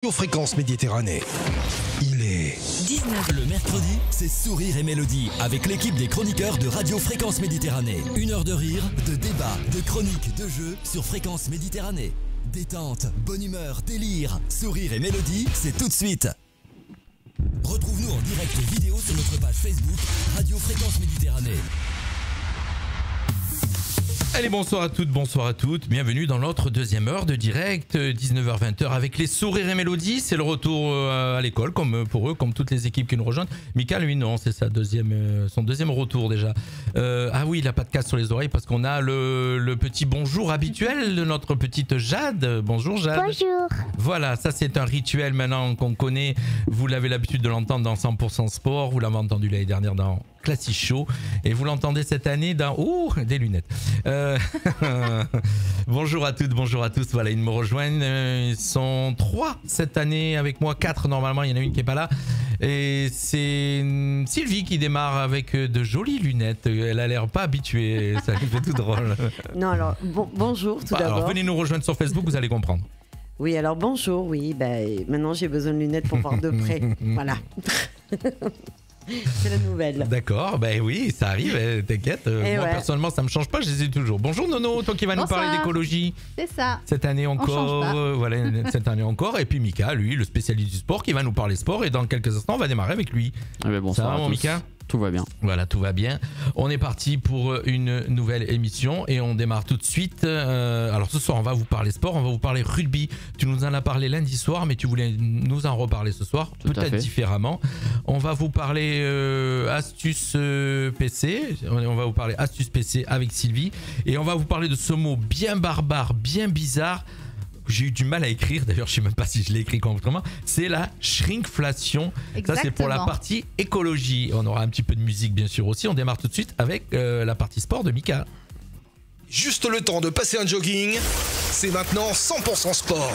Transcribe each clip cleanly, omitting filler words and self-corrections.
Aux fréquences Méditerranée. Il est 19. Le mercredi, c'est Sourire et Mélodie avec l'équipe des chroniqueurs de Radio Fréquence Méditerranée. 1 heure de rire, de débat, de chroniques, de jeux sur Fréquence Méditerranée. Détente, bonne humeur, délire, Sourire et Mélodie, c'est tout de suite. Retrouve-nous en direct vidéo sur notre page Facebook Radio Fréquence Méditerranée. Allez, bonsoir à toutes, bonsoir à toutes. Bienvenue dans notre deuxième heure de direct, 19h-20h avec les Sourires et Mélodies. C'est le retour à l'école, comme pour eux, comme toutes les équipes qui nous rejoignent. Mika, lui, non, c'est son deuxième retour déjà. Ah oui, il n'a pas de casse sur les oreilles parce qu'on a le petit bonjour habituel de notre petite Jade. Bonjour Jade. Bonjour. Voilà, ça c'est un rituel maintenant qu'on connaît. Vous l'avez l'habitude de l'entendre dans 100% Sport. Vous l'avez entendu l'année dernière dans Classic Show. Et vous l'entendez cette année dans... Ouh, des lunettes. Bonjour à toutes, bonjour à tous. Voilà, ils me rejoignent. Ils sont 3 cette année avec moi. 4 normalement, il y en a une qui n'est pas là. Et c'est Sylvie qui démarre avec de jolies lunettes. Elle a l'air pas habituée. Ça lui fait tout drôle. Non, alors, bonjour tout d'abord. Alors, venez nous rejoindre sur Facebook, vous allez comprendre. Oui, alors bonjour, oui. Maintenant, j'ai besoin de lunettes pour voir de près. Voilà. C'est la nouvelle. D'accord, ben oui, ça arrive, t'inquiète. Moi, personnellement, ça me change pas, je les ai toujours. Bonjour Nono, toi qui vas nous parler d'écologie. C'est ça. Cette année encore, voilà, cette année encore. Et puis Mika, lui, le spécialiste du sport, qui va nous parler sport. Et dans quelques instants, on va démarrer avec lui. Bonsoir ça va, à mon tous. Mika ? Tout va bien. Voilà, tout va bien. On est parti pour une nouvelle émission et on démarre tout de suite. Alors ce soir, on va vous parler sport, on va vous parler rugby. Tu nous en as parlé lundi soir, mais tu voulais nous en reparler ce soir, peut-être différemment. On va vous parler astuces PC. On va vous parler astuces PC avec Sylvie. Et on va vous parler de ce mot bien barbare, bien bizarre. J'ai eu du mal à écrire, d'ailleurs je ne sais même pas si je l'ai écrit correctement, c'est la shrinkflation. Exactement. Ça c'est pour la partie écologie. On aura un petit peu de musique bien sûr aussi. On démarre tout de suite avec la partie sport de Mika. juste le temps de passer un jogging. C'est maintenant 100% sport.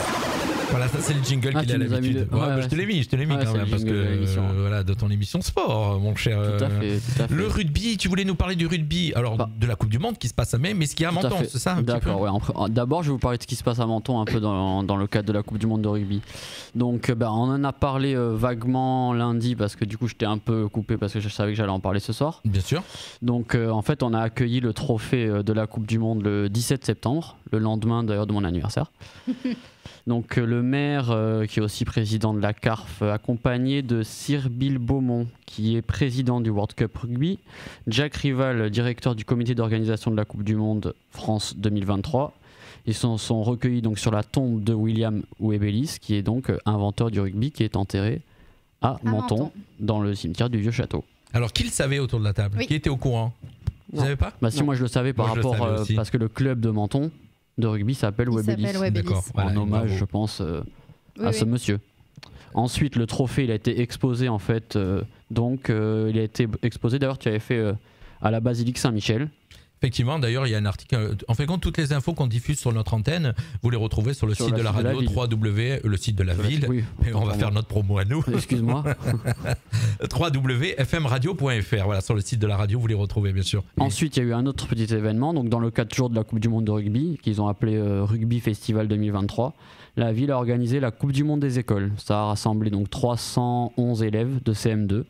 Voilà, ça c'est le jingle qu'il a l'habitude. Je te l'ai mis quand même parce que voilà, de ton émission sport, mon cher. Tout à fait. Le rugby, tu voulais nous parler du rugby, alors de la Coupe du Monde qui se passe à Mai, mais ce qu'il y a à Menton, c'est ça? D'accord, ouais. D'abord, je vais vous parler de ce qui se passe à Menton un peu dans le cadre de la Coupe du Monde de rugby. Donc, on en a parlé vaguement lundi parce que du coup, j'étais un peu coupé parce que je savais que j'allais en parler ce soir. Bien sûr. Donc, en fait, on a accueilli le trophée de la Coupe du Monde le 17 septembre, le lendemain d'ailleurs de mon anniversaire. Donc le maire, qui est aussi président de la CARF, accompagné de Sir Bill Beaumont, qui est président du World Cup Rugby, Jack Rival, directeur du comité d'organisation de la Coupe du Monde France 2023. Ils sont recueillis donc sur la tombe de William Webelis, qui est donc inventeur du rugby, qui est enterré à Menton, dans le cimetière du Vieux-Château. Alors qui le savait autour de la table? Qui était au courant? Vous savez pas? Si, moi je le savais par rapport, parce que le club de Menton de rugby s'appelle Webelis. D'accord. Voilà, en hommage, je pense, à ce monsieur. Ensuite, le trophée, il a été exposé en fait. Il a été exposé. D'ailleurs, tu avais fait à la basilique Saint-Michel. Effectivement, d'ailleurs, il y a un article. En fait, toutes les infos qu'on diffuse sur notre antenne, vous les retrouvez sur le site de la radio, le site de la ville. Oui, et on va faire notre promo à nous. Excuse-moi. www.fmradio.fr. Voilà, sur le site de la radio, vous les retrouvez, bien sûr. Ensuite, il y a eu un autre petit événement. Donc, dans le cadre toujours de la Coupe du Monde de rugby, qu'ils ont appelé Rugby Festival 2023, la ville a organisé la Coupe du Monde des écoles. Ça a rassemblé donc 311 élèves de CM2.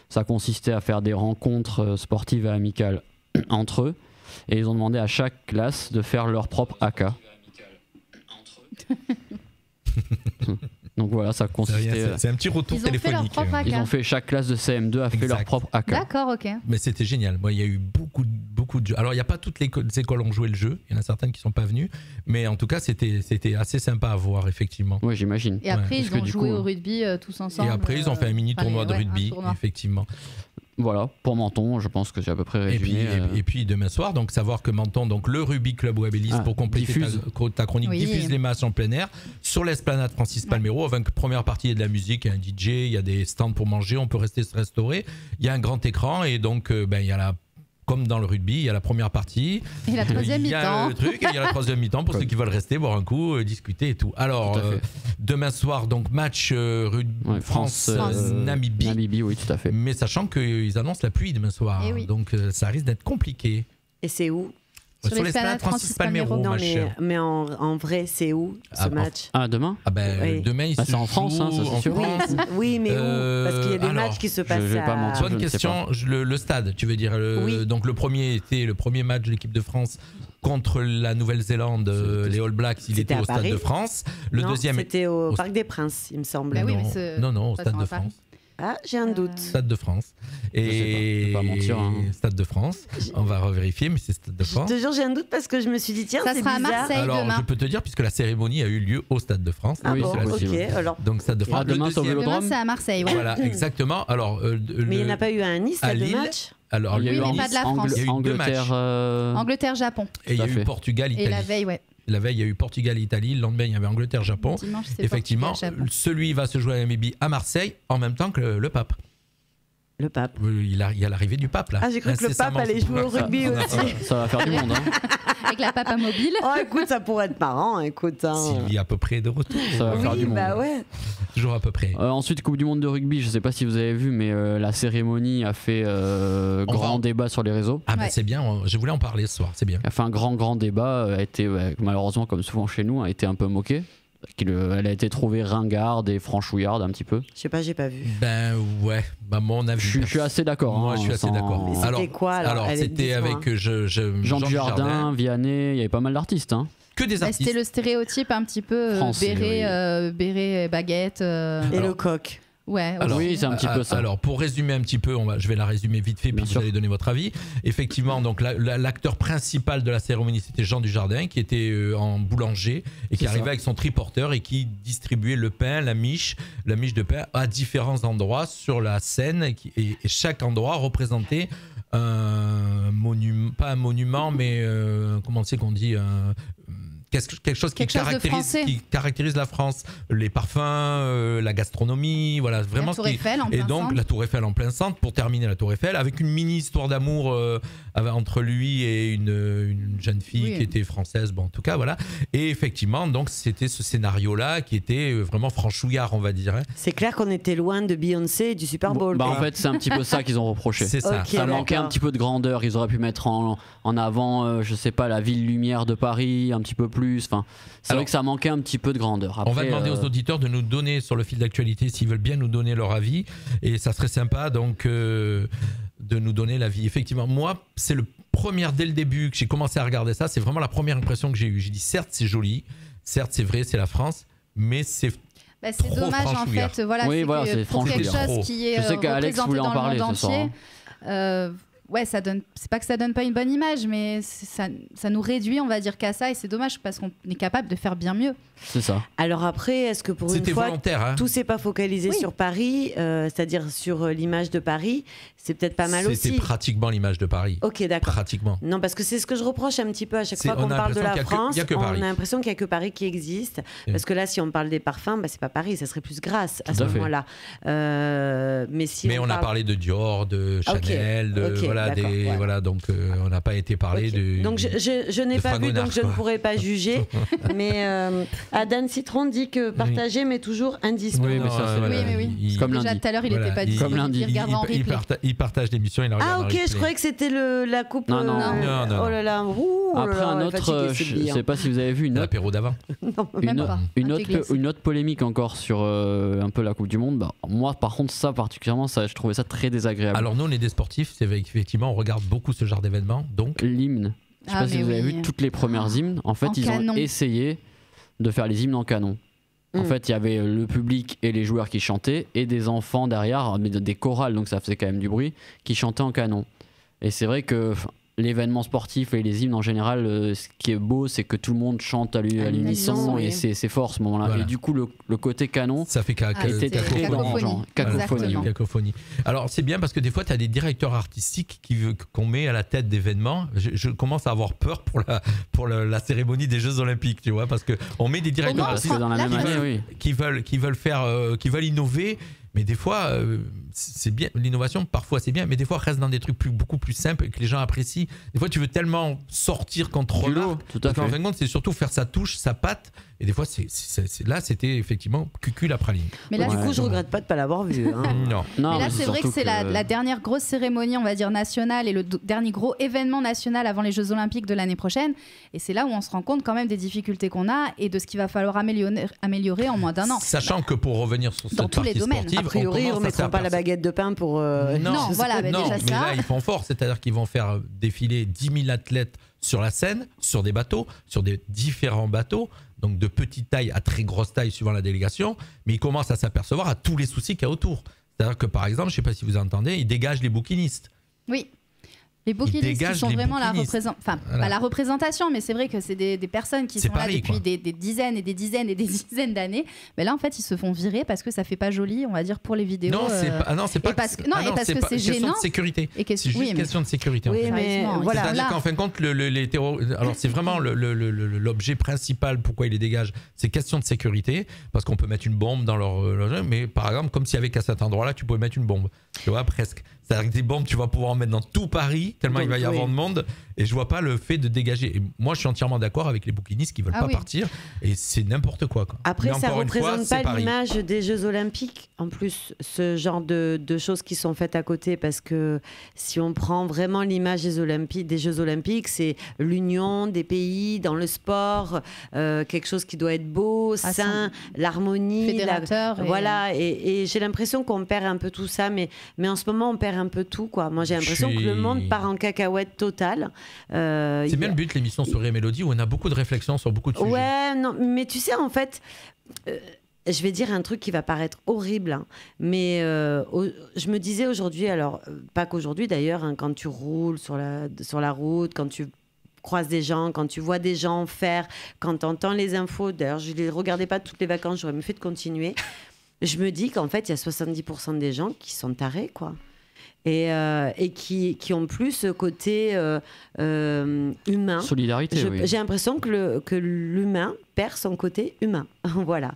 Ça consistait à faire des rencontres sportives et amicales entre eux. Et ils ont demandé à chaque classe de faire leur propre AK. Donc voilà, ça consistait... C'est un petit retour téléphonique. Ils ont fait chaque classe de CM2 a fait leur propre AK. D'accord, ok. Mais c'était génial. Moi, il y a eu beaucoup de jeux. Alors, il n'y a pas toutes les écoles ont joué le jeu. Il y en a certaines qui ne sont pas venues. Mais en tout cas, c'était assez sympa à voir, effectivement. Oui, j'imagine. Et après, ils ont joué au rugby tous ensemble. Et après, ils ont fait un mini tournoi de rugby, effectivement. Voilà, pour Menton, je pense que j'ai à peu près résumé. Et puis demain soir, donc savoir que Menton, donc le Rugby Club Webelis, pour compléter ta chronique, diffuse les matchs en plein air sur l'esplanade Francis Palmero. Avec première partie, il y a de la musique, il y a un DJ, il y a des stands pour manger, on peut rester se restaurer. Il y a un grand écran et donc il y a comme dans le rugby, il y a la première partie. Et la troisième mi-temps. Il y a le truc, et il y a la troisième mi-temps pour ceux qui veulent rester, boire un coup, discuter et tout. Alors, demain soir, donc match France-Namibie. Namibie, oui, tout à fait. Mais sachant qu'ils annoncent la pluie demain soir. Donc, ça risque d'être compliqué. Et c'est où? Sur l'esplanade Francis Palmero, Non, ma chère. mais en vrai, c'est où ce match? Demain? Ben, Oui. demain, il se c'est en France, joue ça, c'est en sûr. France. Oui, mais où? Parce qu'il y a des alors, matchs qui se passent je vais pas mentir. Bonne je ne sais question. Le stade, tu veux dire. Oui. Donc le premier match de l'équipe de France contre la Nouvelle-Zélande, les All Blacks, il C'était était au à Stade Paris. de France. Le Non, deuxième c'était au Parc des Princes, il me semble. Bah oui, non, mais c'est- non, au pas Stade tant de à Paris. France. Ah, j'ai un doute. Stade de France. Je vais pas mentir, hein. Stade de France. On va revérifier, mais c'est Stade de Je France. te jure, j'ai un doute parce que je me suis dit, tiens, Ça c'est sera à bizarre. Marseille. Alors, demain. je peux te dire, puisque la cérémonie a eu lieu au Stade de France. Ah Oui, bon, c'est ok. possible. Alors, Donc, Stade de France. Ah, demain, c'est au deuxième- Vélodrome. Demain, c'est à Marseille. Ouais. Voilà, exactement. Alors, mais il n'y en a pas eu un à Nice, à là, de Lille. match? alors, Il y a Oui, eu mais pas de la France. Il y a eu deux Angleterre. matchs. Angleterre-Japon. Et il y a Tout à eu fait. Portugal-Italie. Et la veille, ouais. La veille, il y a eu Portugal-Italie. Le lendemain, il y avait Angleterre-Japon. Dimanche, c'est Effectivement, Portugal-Japon. celui va se jouer à MLB à Marseille en même temps que le pape. Le pape. Il y a l'arrivée du pape là. Ah, j'ai cru que le pape Incessamment. allait jouer au rugby aussi. Ça va faire du monde. Hein. Avec la papa mobile. Oh, écoute, ça pourrait être marrant, écoute. Hein. Sylvie à peu près de retour. Ça va faire Oui, du monde. bah ouais. Toujours à peu près. Ensuite, Coupe du Monde de rugby, je sais pas si vous avez vu, mais la cérémonie a fait grand débat sur les réseaux. Ah ben Ouais. c'est bien, je voulais en parler ce soir, c'est bien. A fait un grand débat, a été malheureusement, comme souvent chez nous, a été un peu moquée. Elle a été trouvée ringarde et franchouillarde un petit peu. Je sais pas, j'ai pas vu. Ben ouais, bah mon avis. Je suis assez d'accord. Moi hein, je suis assez sans- d'accord. Mais c'était quoi, alors Allez, c'était dites-moi. avec Jean Dujardin, Vianney, il y avait pas mal d'artistes. Hein. que des Bah, artistes. c'était le stéréotype un petit peu Français, béret, baguette. Et Alors- le coq. Ouais, Alors, oui, c'est un petit peu ça. Alors, pour résumer un petit peu, je vais la résumer vite fait, puis Bien vous sûr. allez donner votre avis. Effectivement, donc l'acteur principal de la cérémonie, c'était Jean Dujardin, qui était en boulanger et qui C'est arrivait ça. avec son triporteur et qui distribuait le pain, la miche de pain à différents endroits sur la scène. Et chaque endroit représentait un monument, pas un monument, mais comment c'est qu'on dit quelque chose Quelque chose de français. qui caractérise la France, les parfums, la gastronomie, voilà, vraiment La ce Tour qui- Eiffel en et plein donc centre. la Tour Eiffel en plein centre, pour terminer la Tour Eiffel, avec une mini histoire d'amour entre lui et une jeune fille Oui. qui était française, bon en tout cas voilà. Et effectivement donc c'était ce scénario-là qui était vraiment franchouillard on va dire. Hein. C'est clair qu'on était loin de Beyoncé et du Super Bowl. Bah, en quoi. fait, c'est un petit peu ça qu'ils ont reproché. C'est ça. Ok, Ça manquait un d'accord. petit peu de grandeur. Ils auraient pu mettre en avant, je sais pas, la ville lumière de Paris, un petit peu plus. Enfin, c'est Alors, vrai que ça manquait un petit peu de grandeur. On va Après, demander aux auditeurs de nous donner sur le fil d'actualité s'ils veulent bien nous donner leur avis et ça serait sympa donc de nous donner l'avis. Effectivement, moi c'est le premier dès le début que j'ai commencé à regarder ça, c'est vraiment la première impression que j'ai eue. J'ai dit certes c'est joli, certes c'est vrai, c'est la France, mais c'est Bah, c'est trop dommage en franchouillard. fait. Voilà, Oui, c'est voilà, que c'est pour quelque franchouillard. chose qui est Je sais qu'Alex représenté voulait en dans le parler monde ce soir, entier. Ouais, ça donne. C'est pas que ça donne pas une bonne image, mais ça nous réduit, on va dire, qu'à ça, et c'est dommage parce qu'on est capable de faire bien mieux. c'est ça. Alors après, est-ce que pour une c'était fois, volontaire. Hein. tout s'est pas focalisé Oui. sur Paris, c'est-à-dire sur l'image de Paris? C'est peut-être pas mal C'était aussi. pratiquement l'image de Paris. Ok, d'accord. Pratiquement. Non, parce que c'est ce que je reproche un petit peu à chaque C'est- fois qu'on on a parle de la l'impression qu'il y a que- France. il y a que On Paris. a l'impression qu'il n'y a que Paris qui existe. Parce que là, si on parle des parfums, bah, c'est pas Paris, ça serait plus Grasse à Tout ce à fait. moment-là. Mais si Mais on a parle- parlé de Dior, de Ok, Chanel, de, ok, voilà, d'accord, ouais. voilà, donc on n'a pas été parlé Ok. de. Donc je n'ai de pas vu, Fragonard, donc je ne quoi. pourrais pas juger. Mais Adan Citron dit que partager, mais toujours indispensable. Oui, mais ça, c'est Oui, mais oui. il- Comme Déjà lundi. tout à l'heure, il Voilà, n'était pas il- dit. Comme lundi. Il regardera en replay. il partage l'émission, il la regarde Ah en ok, replay. je croyais que c'était la coupe. Non, non. Non, non, Oh là là. Ouh, oh là Après, là, un elle est autre, fatiguée, c'est je bien. sais pas si vous avez vu L'apéro d'avant. Même pas. une Un thé glacé. autre polémique encore sur un peu la Coupe du Monde. Bah, moi, par contre, ça particulièrement, ça, je trouvais ça très désagréable. Alors nous, on est des sportifs, c'est vrai qu'effectivement, on regarde beaucoup ce genre d'événements, donc L'hymne. Je sais Ah, pas si mais vous avez oui. vu toutes les premières hymnes. En fait, En ils canon. ont essayé de faire les hymnes en canon. En Mm. fait, il y avait le public et les joueurs qui chantaient et des enfants derrière, mais des chorales, donc ça faisait quand même du bruit, qui chantaient en canon. Et c'est vrai que l'événement sportif et les hymnes en général, ce qui est beau, c'est que tout le monde chante à l'unisson l'unisson, et oui. c'est fort ce moment-là. Voilà. Et du coup, le côté canon ça fait Ah, était c'était très cacophonie. dérangeant. Cacophonie. Exactement. oui. cacophonie. Alors c'est bien parce que des fois, tu as des directeurs artistiques qu'on met à la tête d'événements. Je commence à avoir peur pour la cérémonie des Jeux Olympiques, tu vois, parce qu'on met des directeurs Comment Parce artistiques que dans la Là, même tu année, oui. qui veulent innover, mais des fois c'est bien, l'innovation parfois c'est bien, mais des fois reste dans des trucs beaucoup plus simples et que les gens apprécient. Des fois tu veux tellement sortir qu'on te remarque, tout à fait. en fin de compte c'est surtout faire sa touche, sa patte, et des fois là c'était effectivement cucul la praline. Mais là, Du coup, je regrette pas de pas l'avoir vu. hein. Non. Non, Mais là, mais c'est vrai que surtout c'est la dernière grosse cérémonie, on va dire, nationale et le dernier gros événement national avant les Jeux Olympiques de l'année prochaine. Et c'est là où on se rend compte quand même des difficultés qu'on a et de ce qu'il va falloir améliorer en moins d'un an. Sachant que pour revenir sur cette Dans tous les partie domaines. sportive, A priori, ils on commence à remettront pas la s'apercevoir- baguette de pain pour. Non, voilà, mais non, déjà mais ça. là ils font fort, c'est-à-dire qu'ils vont faire défiler 10 000 athlètes sur la scène, sur des bateaux, sur des différents bateaux, donc de petite taille à très grosse taille suivant la délégation, mais ils commencent à s'apercevoir à tous les soucis qu'il y a autour. C'est-à-dire que par exemple, je ne sais pas si vous entendez, ils dégagent les bouquinistes. Oui. Les bouquinistes qui dégagent sont les vraiment bouquinistes. pas la représentation, mais c'est vrai que c'est des personnes qui C'est sont Paris, là quoi. depuis des dizaines et des dizaines et des dizaines d'années. Mais là, en fait, ils se font virer parce que ça fait pas joli, on va dire, pour les vidéos. Non, c'est pas. et parce que- non, et parce que pas- c'est question gênant. de sécurité. Et que- C'est juste oui, mais- question de sécurité. en Oui, fait. mais Sérieusement, voilà. C'est-à-dire là- qu'en fin de compte, les terroristes. Alors, c'est vraiment l'objet principal pourquoi ils les dégagent. C'est question de sécurité, parce qu'on peut mettre une bombe dans leur jeu, mais par exemple, comme s'il y avait qu'à cet endroit-là, tu pouvais mettre une bombe. Tu vois, presque. C'est-à-dire que des bombes, tu vas pouvoir en mettre dans tout Paris, tellement Donc, il va y avoir oui. de monde. Et je vois pas le fait de dégager. Et moi, je suis entièrement d'accord avec les bouquinistes qui veulent Ah pas oui. partir. Et c'est n'importe quoi. Après, Mais ça ne encore une fois, représente c'est pas Paris. l'image des Jeux Olympiques. En plus, ce genre de choses qui sont faites à côté, parce que si on prend vraiment l'image des Jeux Olympiques, c'est l'union des pays dans le sport, quelque chose qui doit être beau, sain, l'harmonie. Fédérateur. Voilà, et j'ai l'impression qu'on perd un peu tout ça, mais en ce moment, on perd un peu tout, quoi. Moi, j'ai l'impression que le monde part en cacahuète totale. C'est bien le but, l'émission sur Mélodie, où on a beaucoup de réflexions sur beaucoup de sujets. Ouais, non, mais tu sais, en fait, je vais dire un truc qui va paraître horrible, hein, mais je me disais aujourd'hui, alors, pas qu'aujourd'hui d'ailleurs, hein, quand tu roules sur la route, quand tu croises des gens, quand tu vois des gens faire, quand tu entends les infos, d'ailleurs, je ne les regardais pas toutes les vacances, j'aurais mieux fait de continuer, je me dis qu'en fait, il y a 70% des gens qui sont tarés, quoi. Et qui ont plus ce côté humain. Solidarité, oui. J'ai l'impression que l'humain perd son côté humain. Voilà.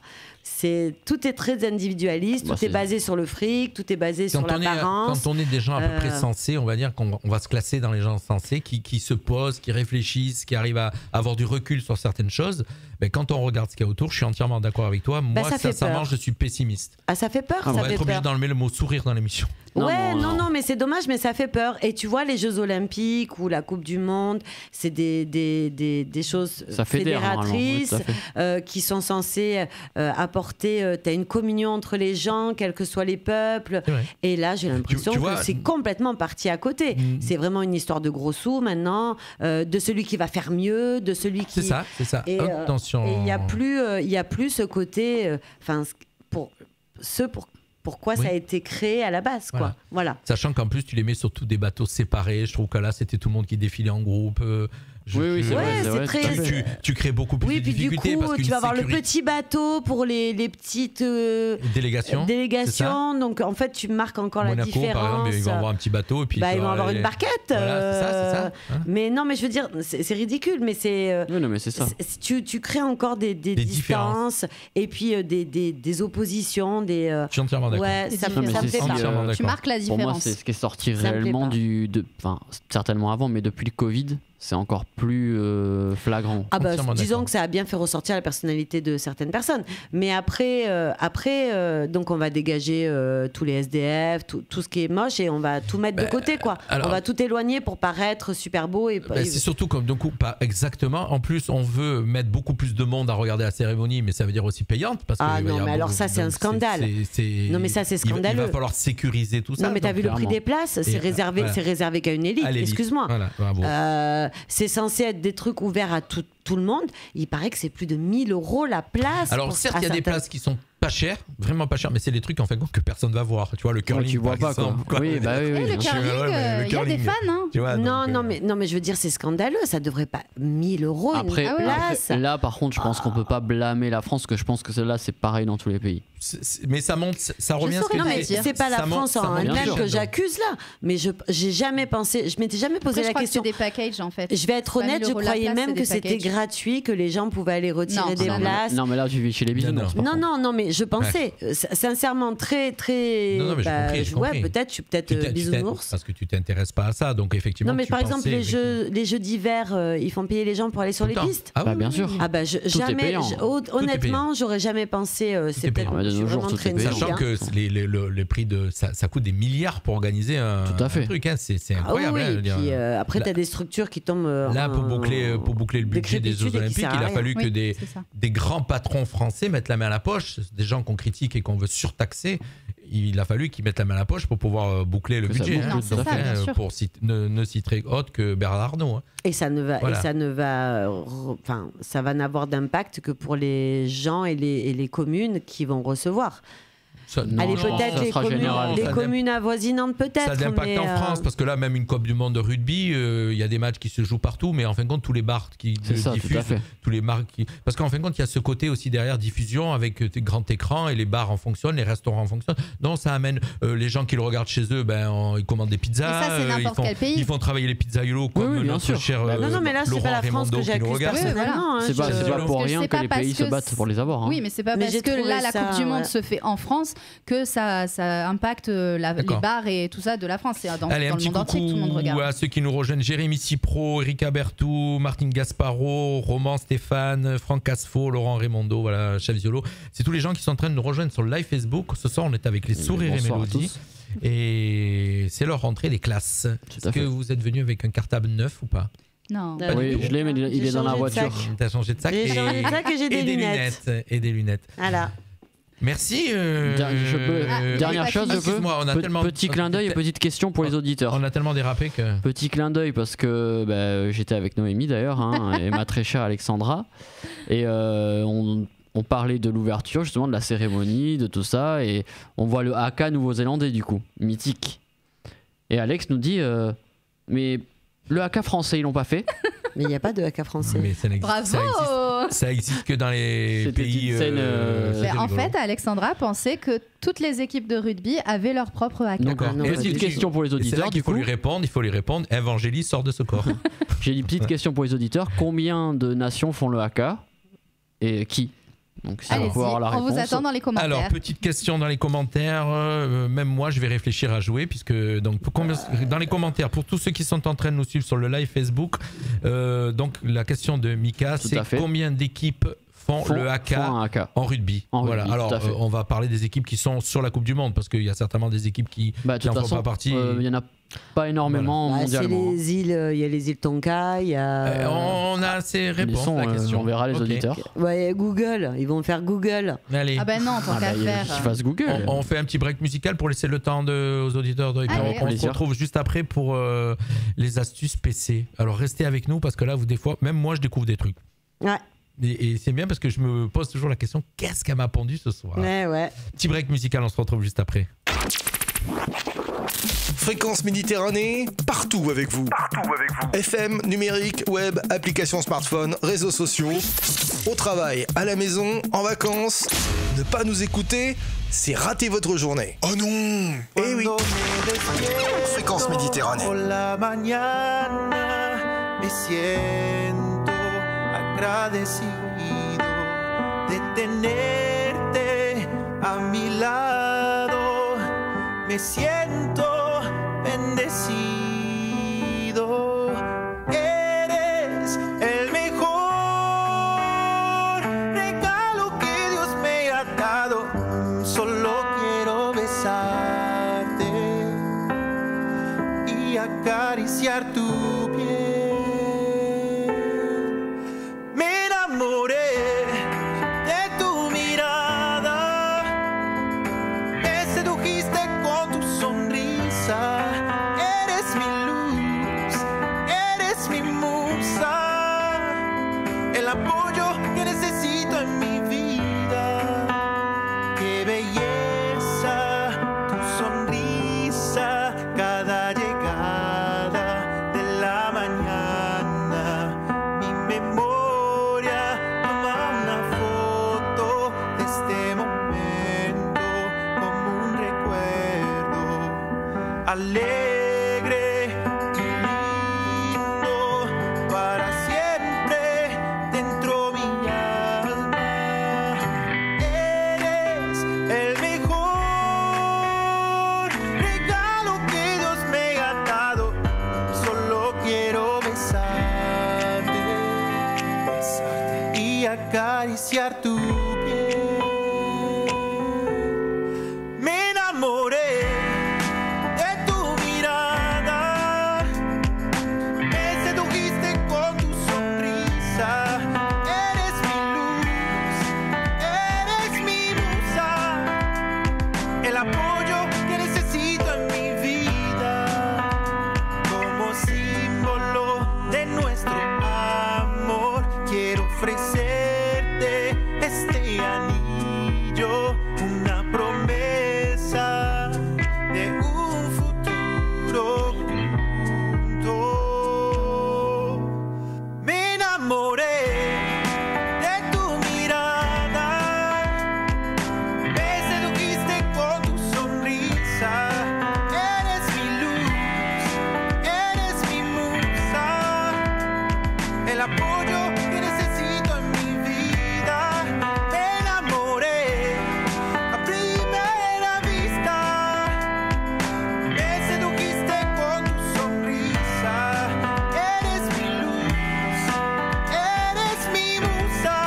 Tout est très individualiste, Bah, tout est c'est- basé sur le fric, tout est basé sur Quand l'apparence. on est des gens à peu près Euh, sensés, on va dire qu'on va se classer dans les gens sensés, qui se posent, qui réfléchissent, qui arrivent à avoir du recul sur certaines choses. Mais quand on regarde ce qu'il y a autour, je suis entièrement d'accord avec toi. Moi, ça fait sincèrement, peur. je suis pessimiste. Ah, ça fait peur, On ça va fait être obligé peur. d'enlever le mot sourire dans l'émission. Ouais, Non, non, mais c'est dommage, mais ça fait peur. Et tu vois, les Jeux Olympiques ou la Coupe du Monde, c'est des choses Ça fédère, fédératrices normalement, oui, tout à fait. qui sont censées apporter. Tu as une communion entre les gens, quels que soient les peuples. C'est vrai. Et là, j'ai l'impression tu que vois, c'est complètement parti à côté. C'est vraiment une histoire de gros sous maintenant, de celui qui va faire mieux, de celui qui. C'est ça. Et Attention. il n'y a plus ce côté. Pourquoi Oui. ça a été créé à la base, quoi. Voilà. Sachant qu'en plus, tu les mets sur tous des bateaux séparés. Je trouve que là, c'était tout le monde qui défilait en groupe. Oui, c'est Ouais, vrai. c'est vrai, très- tout à fait. Tu crées beaucoup plus Oui, de puis du difficultés. coup, parce qu'une tu vas avoir le sécurité- petit bateau pour les petites délégation. délégations. Donc, en fait, tu marques encore la Monaco, par exemple, différence. ils vont avoir un petit bateau. Et puis Ils vont avoir une barquette. Voilà, c'est ça. Hein. Mais non, mais je veux dire, c'est ridicule, mais c'est. Oui, non, mais c'est ça. Tu crées encore des différences. distances et puis des oppositions, des. Je suis entièrement d'accord. Ouais, Des ça Non, mais me c'est fait si, peur. entièrement Tu d'accord. marques la Pour moi, différence. c'est ce qui est sorti Ça me plaît réellement pas. enfin, certainement avant, mais depuis le Covid, c'est encore plus flagrant. Ah bah, Entièrement disons d'accord. que ça a bien fait ressortir la personnalité de certaines personnes. Mais après, donc on va dégager tous les SDF, tout ce qui est moche et on va tout mettre de côté, quoi. alors- On va tout éloigner pour paraître super beau. Ben, c'est surtout comme donc pas exactement. En plus, on veut mettre beaucoup plus de monde à regarder la cérémonie, mais ça veut dire aussi payante parce Ah qu'il va y non, avoir mais alors beaucoup- ça, c'est un donc scandale. Non, mais ça, c'est Il va scandaleux. falloir sécuriser tout ça. Non, mais t'as donc, vu le prix clairement. des places, c'est Et, réservé, voilà. c'est réservé qu'à une élite. à l'élite. Excuse-moi. Voilà, bravo. C'est censé être des trucs ouverts à tout le monde. Il paraît que c'est plus de 1000 € la place. Alors pour- certes, à il y a des certaines- places qui sont pas chères, vraiment pas chères, mais c'est des trucs en fait que personne va voir. Tu vois le curling, tu vois par pas quoi. exemple, quoi. Oui, bah oui, Et oui. le bien sûr. curling, Ouais, mais le il y a des curling. fans, hein. Tu vois, Non, donc, non, mais je veux dire, c'est scandaleux. Ça devrait pas 1000 € Après, une place. là, par contre, je pense qu'on peut pas blâmer la France, que je pense que celle-là, c'est pareil dans tous les pays. mais ça monte, ça revient à ce que Non, mais tu dis. c'est pas la Ça monte, France ça en monte elle-même bien que sûr. j'accuse là. Mais je m'étais jamais posé Après, je la crois question. que c'est des packages en fait. Je vais être 20 000 honnête, je euros la croyais place, même c'est que des c'était packages. gratuit, que les gens pouvaient aller retirer Non, des ça, non. places. Non, mais là, tu vis chez les bisounours. par contre. Non, mais je pensais, sincèrement, très. Non, mais j'ai compris. Peut-être, je suis peut-être Tu t'in- bisounours. parce que tu t'intéresses pas à ça, donc effectivement. Non, mais tu par exemple, pensais, les jeux d'hiver, ils font payer les gens pour aller sur tout les le temps. pistes. Ah Bah, oui, bien oui, sûr. oui. Ah bah est jamais, payant. honnêtement, j'aurais jamais pensé. C'est est peut-être payant. je suis De nos jours, vraiment tout est très payant. naïve, Sachant hein. que les prix de ça coûte des milliards pour organiser un Tout à fait. truc, hein, c'est Ah oui, incroyable. hein, je veux et dire. puis après, Là- tu as des structures qui tombent. Là, pour boucler le budget des Jeux décrépitude et qui Olympiques, sert à il a rien. fallu que Oui, des c'est ça. grands patrons français mettent la main à la poche, des gens qu'on critique et qu'on veut surtaxer. Il a fallu qu'ils mettent la main à la poche pour pouvoir boucler le Que ça budget. boucle, hein. Non, c'est Donc, ça, bien sûr. pour ne citer autre que Bernard Arnault. hein. Et ça ne va, Voilà. enfin, ça va n'avoir d'impact que pour les gens et les communes qui vont recevoir. Ça, Non, Allez, je pense peut-être que ça les sera général. communes avoisinantes, peut-être. Ça a de l'impact mais, en France, parce que là, même une Coupe du Monde de rugby, il y a des matchs qui se jouent partout, mais en fin de compte, tous les bars qui C'est ça, tout à diffusent, fait. tous les marques parce qu'en fin de compte, il y a ce côté aussi derrière diffusion avec des grands écrans et les bars en fonctionnent, les restaurants en fonctionnent. Donc ça amène les gens qui le regardent chez eux, ils commandent des pizzas. Et ça, c'est n'importe quel pays. Ils font travailler les pizzaiolos comme Oui, bien notre sûr. cher Non, mais là, c'est Laurent pas la France Raimondo que qui nous j'accuse regarde. personnellement. hein, C'est pas, je- c'est pas Parce pour que rien c'est que pas les parce pays que se battent pour les avoir. hein. Oui, mais c'est pas Mais parce j'ai que trouvé là, la ça, Coupe du Monde ouais. se fait en France que ça impacte les D'accord. bars et tout ça de la France. C'est dans Allez, un le petit monde entier que tout le monde coucou regarde. à ceux qui nous rejoignent. Jérémy Cipro, Erika Bertou, Martine Gasparo, Roman Stéphane, Franck Casfo, Laurent Raimondo, voilà, Chef Ziolo. C'est tous les gens qui sont en train de nous rejoindre sur le live Facebook. Ce soir, on est avec les sourires et Bonsoir à mélodies. tous. Et c'est leur rentrée des classes. Est-ce à que fait. vous êtes venu avec un cartable neuf ou pas? Non. Pas du Oui, tout. je l'ai, mais il J'ai est dans la changé de voiture. sac. T'as changé de sac J'ai changé de sac et j'ai des lunettes. Et des lunettes. Voilà. Merci. Je peux- dernière pas chose, fini. je peux. Excuse-moi, on a tellement. Petit clin d'œil et petite question pour les auditeurs. On a tellement dérapé que. Petit clin d'œil parce que j'étais avec Noémie d'ailleurs et ma très chère Alexandra et on parlait de l'ouverture justement de la cérémonie, de tout ça et on voit le haka nouveau-zélandais du coup, mythique. Et Alex nous dit mais le haka français ils l'ont pas fait. Mais il n'y a pas de haka français. Mais ça n'existe- Bravo. ça existe que dans les C'était pays. une scène, c'était Mais en rigolo. fait, Alexandra pensait que toutes les équipes de rugby avaient leur propre haka. D'accord. non, Et pas est-ce du que Petite tout. question pour les Et c'est là auditeurs qu'il du faut coup. lui répondre. Il faut lui répondre. Evangélie sort de ce corps. J'ai une petite question pour les auditeurs. Combien de nations font le haka et qui? Donc si on Allez-y, peut avoir la on réponse. vous attend dans les commentaires. Alors, petite question dans les commentaires. Même moi, je vais réfléchir à jouer, puisque donc dans les commentaires, pour tous ceux qui sont en train de nous suivre sur le live Facebook, donc la question de Mika, Tout c'est à fait. combien d'équipes font le Font haka un haka. en rugby? En Voilà. rugby, Alors, tout à fait. on va parler des équipes qui sont sur la Coupe du Monde, parce qu'il y a certainement des équipes qui Bah, de qui toute en font façon, pas partie. il y en a pas énormément Bah, c'est mondialement. les îles, il y a les îles Tonka, il y a. On a ces réponses Laissons, à la question. on verra les Ok. auditeurs. Ouais, Google, ils vont faire Google. Allez. Ah ben non, tant Ah qu'à bah, faire. qu'ils fassent Google. On fait un petit break musical pour laisser le temps aux auditeurs de Allez. on se Plaisir. retrouve juste après pour les astuces PC. Alors restez avec nous parce que là, vous des fois, même moi, je découvre des trucs. Ouais, Et c'est bien parce que je me pose toujours la question, qu'est-ce qu'elle m'a pondu ce soir? ouais. Petit break musical, on se retrouve juste après. Fréquence Méditerranée, partout avec vous. FM, numérique, web, applications smartphone, réseaux sociaux. Au travail, à la maison, en vacances. Ne pas nous écouter, c'est rater votre journée. Oh non! Eh oui! Fréquence Méditerranée. Por la mañana me siento agradecido de tenerte a mi lado. Me siento bendecido. Eres el mejor regalo que Dios me ha dado. Solo quiero besarte y acariciar tu piel. Me enamoré de tu mirada, me sedujiste con tu sonrisa. Eres alegre y lindo para siempre dentro mi alma. Eres el mejor regalo que Dios me ha dado. Solo quiero besarte y acariciar tu piel. Me enamoré de tu mirada, me sedujiste con tu sonrisa. Eres mi luz, eres mi musa, el apoyo que necesito en mi vida. Como símbolo de nuestro amor, quiero ofrecerte este anillo, una promesa de un futuro juntos. Me enamoré de tu mirada, me sedujiste con tu sonrisa. Eres mi luz, eres mi musa, el apoyo que necesito en mi vida. Me enamoré a primera vista, me sedujiste con tu sonrisa. Eres mi luz, eres mi musa.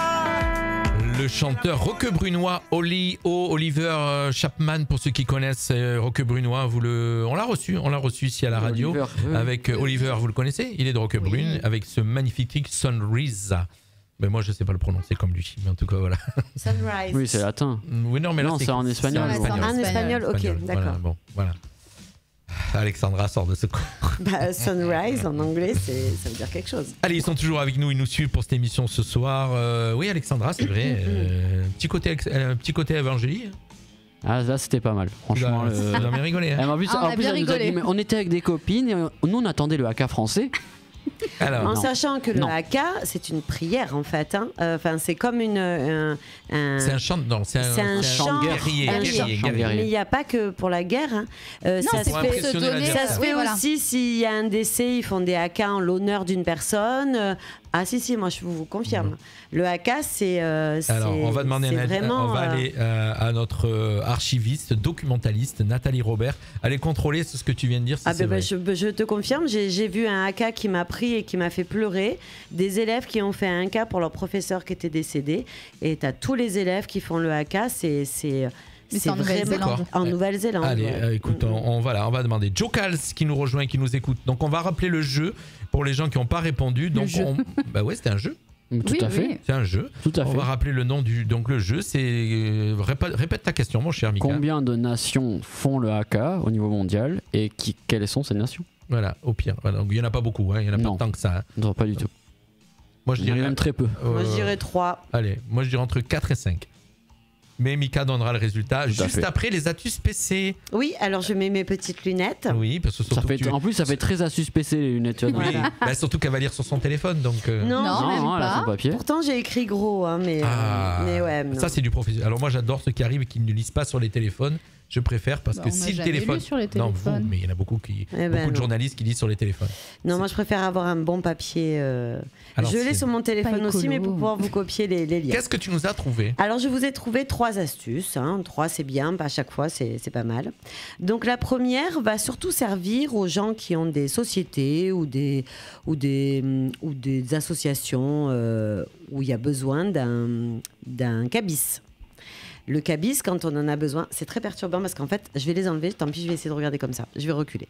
Le chanteur roquebrunois Oliver Chapman, pour ceux qui connaissent roquebrunois, on l'a reçu ici à la radio. Oliver, oui. Avec Oliver, vous le connaissez, il est de Roquebrune, avec ce magnifique titre Sunrise. Mais moi je sais pas le prononcer comme lui, mais en tout cas voilà. Sunrise. Oui, c'est latin. Oui, non, mais là, Non, c'est en espagnol. c'est Ouais, c'est En espagnol, ok, Espagnol, d'accord. Voilà, bon, voilà. Alexandra sort de ce coin. Bah, sunrise en anglais, ça veut dire quelque chose. Allez, ils sont toujours avec nous, ils nous suivent pour cette émission ce soir. Oui, Alexandra, c'est vrai. Petit côté évangélie. Ah, là, c'était pas mal. Franchement. Vous avez rigolé. Hein. En plus, Ah, on a bien elle nous a rigolé. dit, mais on était avec des copines, et nous on attendait le haka français. Alors, En non. sachant que le Non. haka, c'est une prière en fait. Hein. Enfin, c'est comme c'est un chant, non, c'est un chant guerrier. un guerrier, chant. guerrier. Mais il n'y a pas que pour la guerre. Hein. Non, Ça c'est se pour fait, impressionner se donner. l'adversaire. ça se Oui, fait voilà. aussi s'il y a un décès, ils font des hakas en l'honneur d'une personne. Ah si, moi je vous confirme. Le haka, c'est. Alors, on va demander vraiment, on va aller à notre archiviste, documentaliste, Nathalie Robert, aller contrôler ce que tu viens de dire. Si Ah c'est ben, vrai. je te confirme, j'ai vu un haka qui m'a pris et qui m'a fait pleurer. Des élèves qui ont fait un haka pour leur professeur qui était décédé. Et tu as tous les élèves qui font le haka. Mais c'est en vraiment Nouvelle-Zélande. en Nouvelle-Zélande. Allez, ouais. écoute, on va demander Joe Cals qui nous rejoint, qui nous écoute. Donc, on va rappeler le jeu pour les gens qui n'ont pas répondu. Donc, jeu. bah ouais, c'était un jeu. Tout à fait. C'est un jeu. Tout à On fait. va rappeler le nom du. Donc, le jeu, c'est. Répète ta question, mon cher Mika. Combien de nations font le haka au niveau mondial et quelles sont ces nations? Voilà, au pire. Voilà, donc, il n'y en a pas beaucoup, hein, il n'y en a Non. pas tant que ça. Hein. Non, pas du tout. Moi, je Il y en a dirais. même très peu. Moi je dirais 3. Allez, moi, je dirais entre 4 et 5. Mais Mika donnera le résultat à juste fait. après les astuces PC. Oui, alors je mets mes petites lunettes. Oui, parce que Ça surtout. fait, que tu- en plus, ça fait très assuspecé les lunettes. Tu vois, Oui, donc, bah, surtout qu'elle va lire sur son téléphone, donc. Non, Non, même non, elle a pas. son papier. pourtant j'ai écrit gros, hein, mais ouais. non. Ça, c'est du professionnel. Alors, moi, j'adore ceux qui arrivent et qui ne lisent pas sur les téléphones. Je préfère parce Bah, que on si n'a le jamais téléphone. lu sur les Non, vous, téléphones. mais il y en a beaucoup qui. Eh ben, beaucoup de non. journalistes qui lisent sur les téléphones. Non, moi je préfère avoir un bon papier. Alors, je l'ai c'est- sur mon téléphone Pas aussi, mais écolo. pour pouvoir vous copier les liens. Qu'est-ce que tu nous as trouvé? Alors, je vous ai trouvé 3 astuces. 3, c'est bien, à chaque fois, c'est pas mal. Donc, la première va surtout servir aux gens qui ont des sociétés ou des associations où il y a besoin d'un cabis. Le cabis, quand on en a besoin, c'est très perturbant parce qu'en fait, je vais les enlever. Tant pis, je vais essayer de regarder comme ça. Je vais reculer.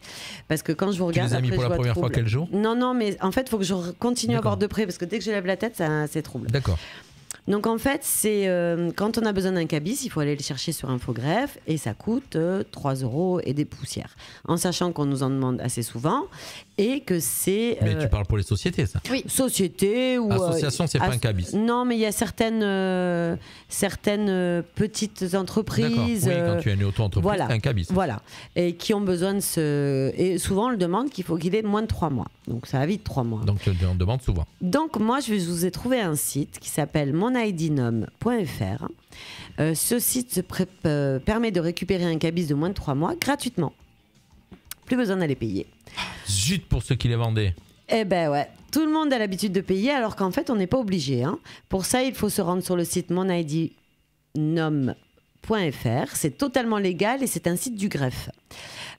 Parce que quand je vous Tu regarde. les as mis après, pour je la vois première fois trouble. quel jour? Non, mais en fait, il faut que je continue à D'accord. voir de près parce que dès que je lève la tête, c'est trouble. D'accord. Donc en fait, c'est quand on a besoin d'un cabis, il faut aller le chercher sur Infogreffe et ça coûte 3 € et des poussières. En sachant qu'on nous en demande assez souvent et que c'est Mais tu parles pour les sociétés, ça. Oui. société ou Association, c'est pas un cabis. Non, mais il y a certaines petites entreprises. D'accord. Oui, quand tu as une auto-entreprise, voilà. c'est un cabis. Voilà, et qui ont besoin de ce. Et souvent, on le demande qu'il faut qu'il ait moins de 3 mois. Donc, ça va vite 3 mois. Donc, on demande souvent. Donc, moi, je vous ai trouvé un site qui s'appelle monidnom.fr. Ce site permet de récupérer un cabis de moins de 3 mois gratuitement. plus besoin d'aller payer. Zut pour ceux qui les vendaient. Eh ben ouais, tout le monde a l'habitude de payer alors qu'en fait on n'est pas obligé. Hein. Pour ça, il faut se rendre sur le site monidnom.fr. C'est totalement légal et c'est un site du greffe.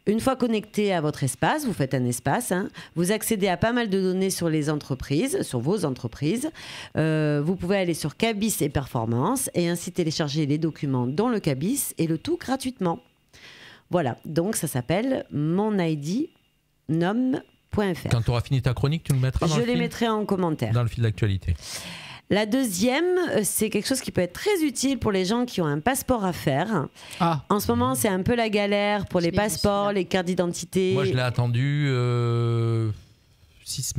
Une fois connecté à votre espace, vous faites un espace, hein, vous accédez à pas mal de données sur les entreprises, sur vos entreprises. Vous pouvez aller sur Cabis et Performance et ainsi télécharger les documents dont le Cabis et le tout gratuitement. Voilà, donc ça s'appelle monidnom.fr. Quand tu auras fini ta chronique, tu le mettras dans Je le les fil mettrai en commentaire. Dans le fil d'actualité. La deuxième, c'est quelque chose qui peut être très utile pour les gens qui ont un passeport à faire. Ah. En ce moment, c'est un peu la galère pour Je les l'ai vu, passeports, celui-là. les cartes d'identité. Moi, je l'ai attendu 6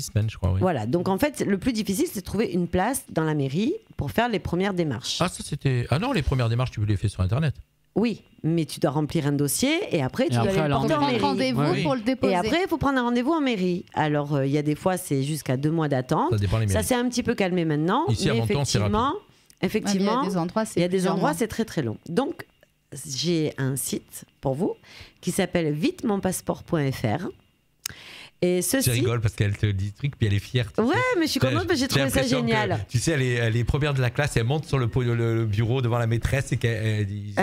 semaines, je crois. Oui. Voilà, donc en fait, le plus difficile, c'est de trouver une place dans la mairie pour faire les premières démarches. Ah, ça c'était. Ah non, les premières démarches, tu les fais sur Internet. Oui, mais tu dois remplir un dossier et après, tu dois après, aller le aller en porter en mairie. mairie. Rendez-vous Ouais, oui. pour le déposer. Et après, il faut prendre un rendez-vous en mairie. Alors, il y a des fois, c'est jusqu'à 2 mois d'attente. Ça dépend les Ça mairies. s'est un petit peu calmé maintenant. Ici, à mais Menton, c'est effectivement, Ouais, mais effectivement, il y a des endroits, c'est il y a des plusieurs endroits, mois. c'est très très long. Donc, j'ai un site pour vous qui s'appelle vitemonpasseport.fr. Et ce Tu site. rigoles parce qu'elle te dit des trucs, puis elle est fière. tu Ouais, sais. mais je suis contente parce que j'ai trouvé ça l'impression que, génial. tu sais, elle est première de la classe, elle monte sur le bureau devant la maîtresse et qu'elle dit.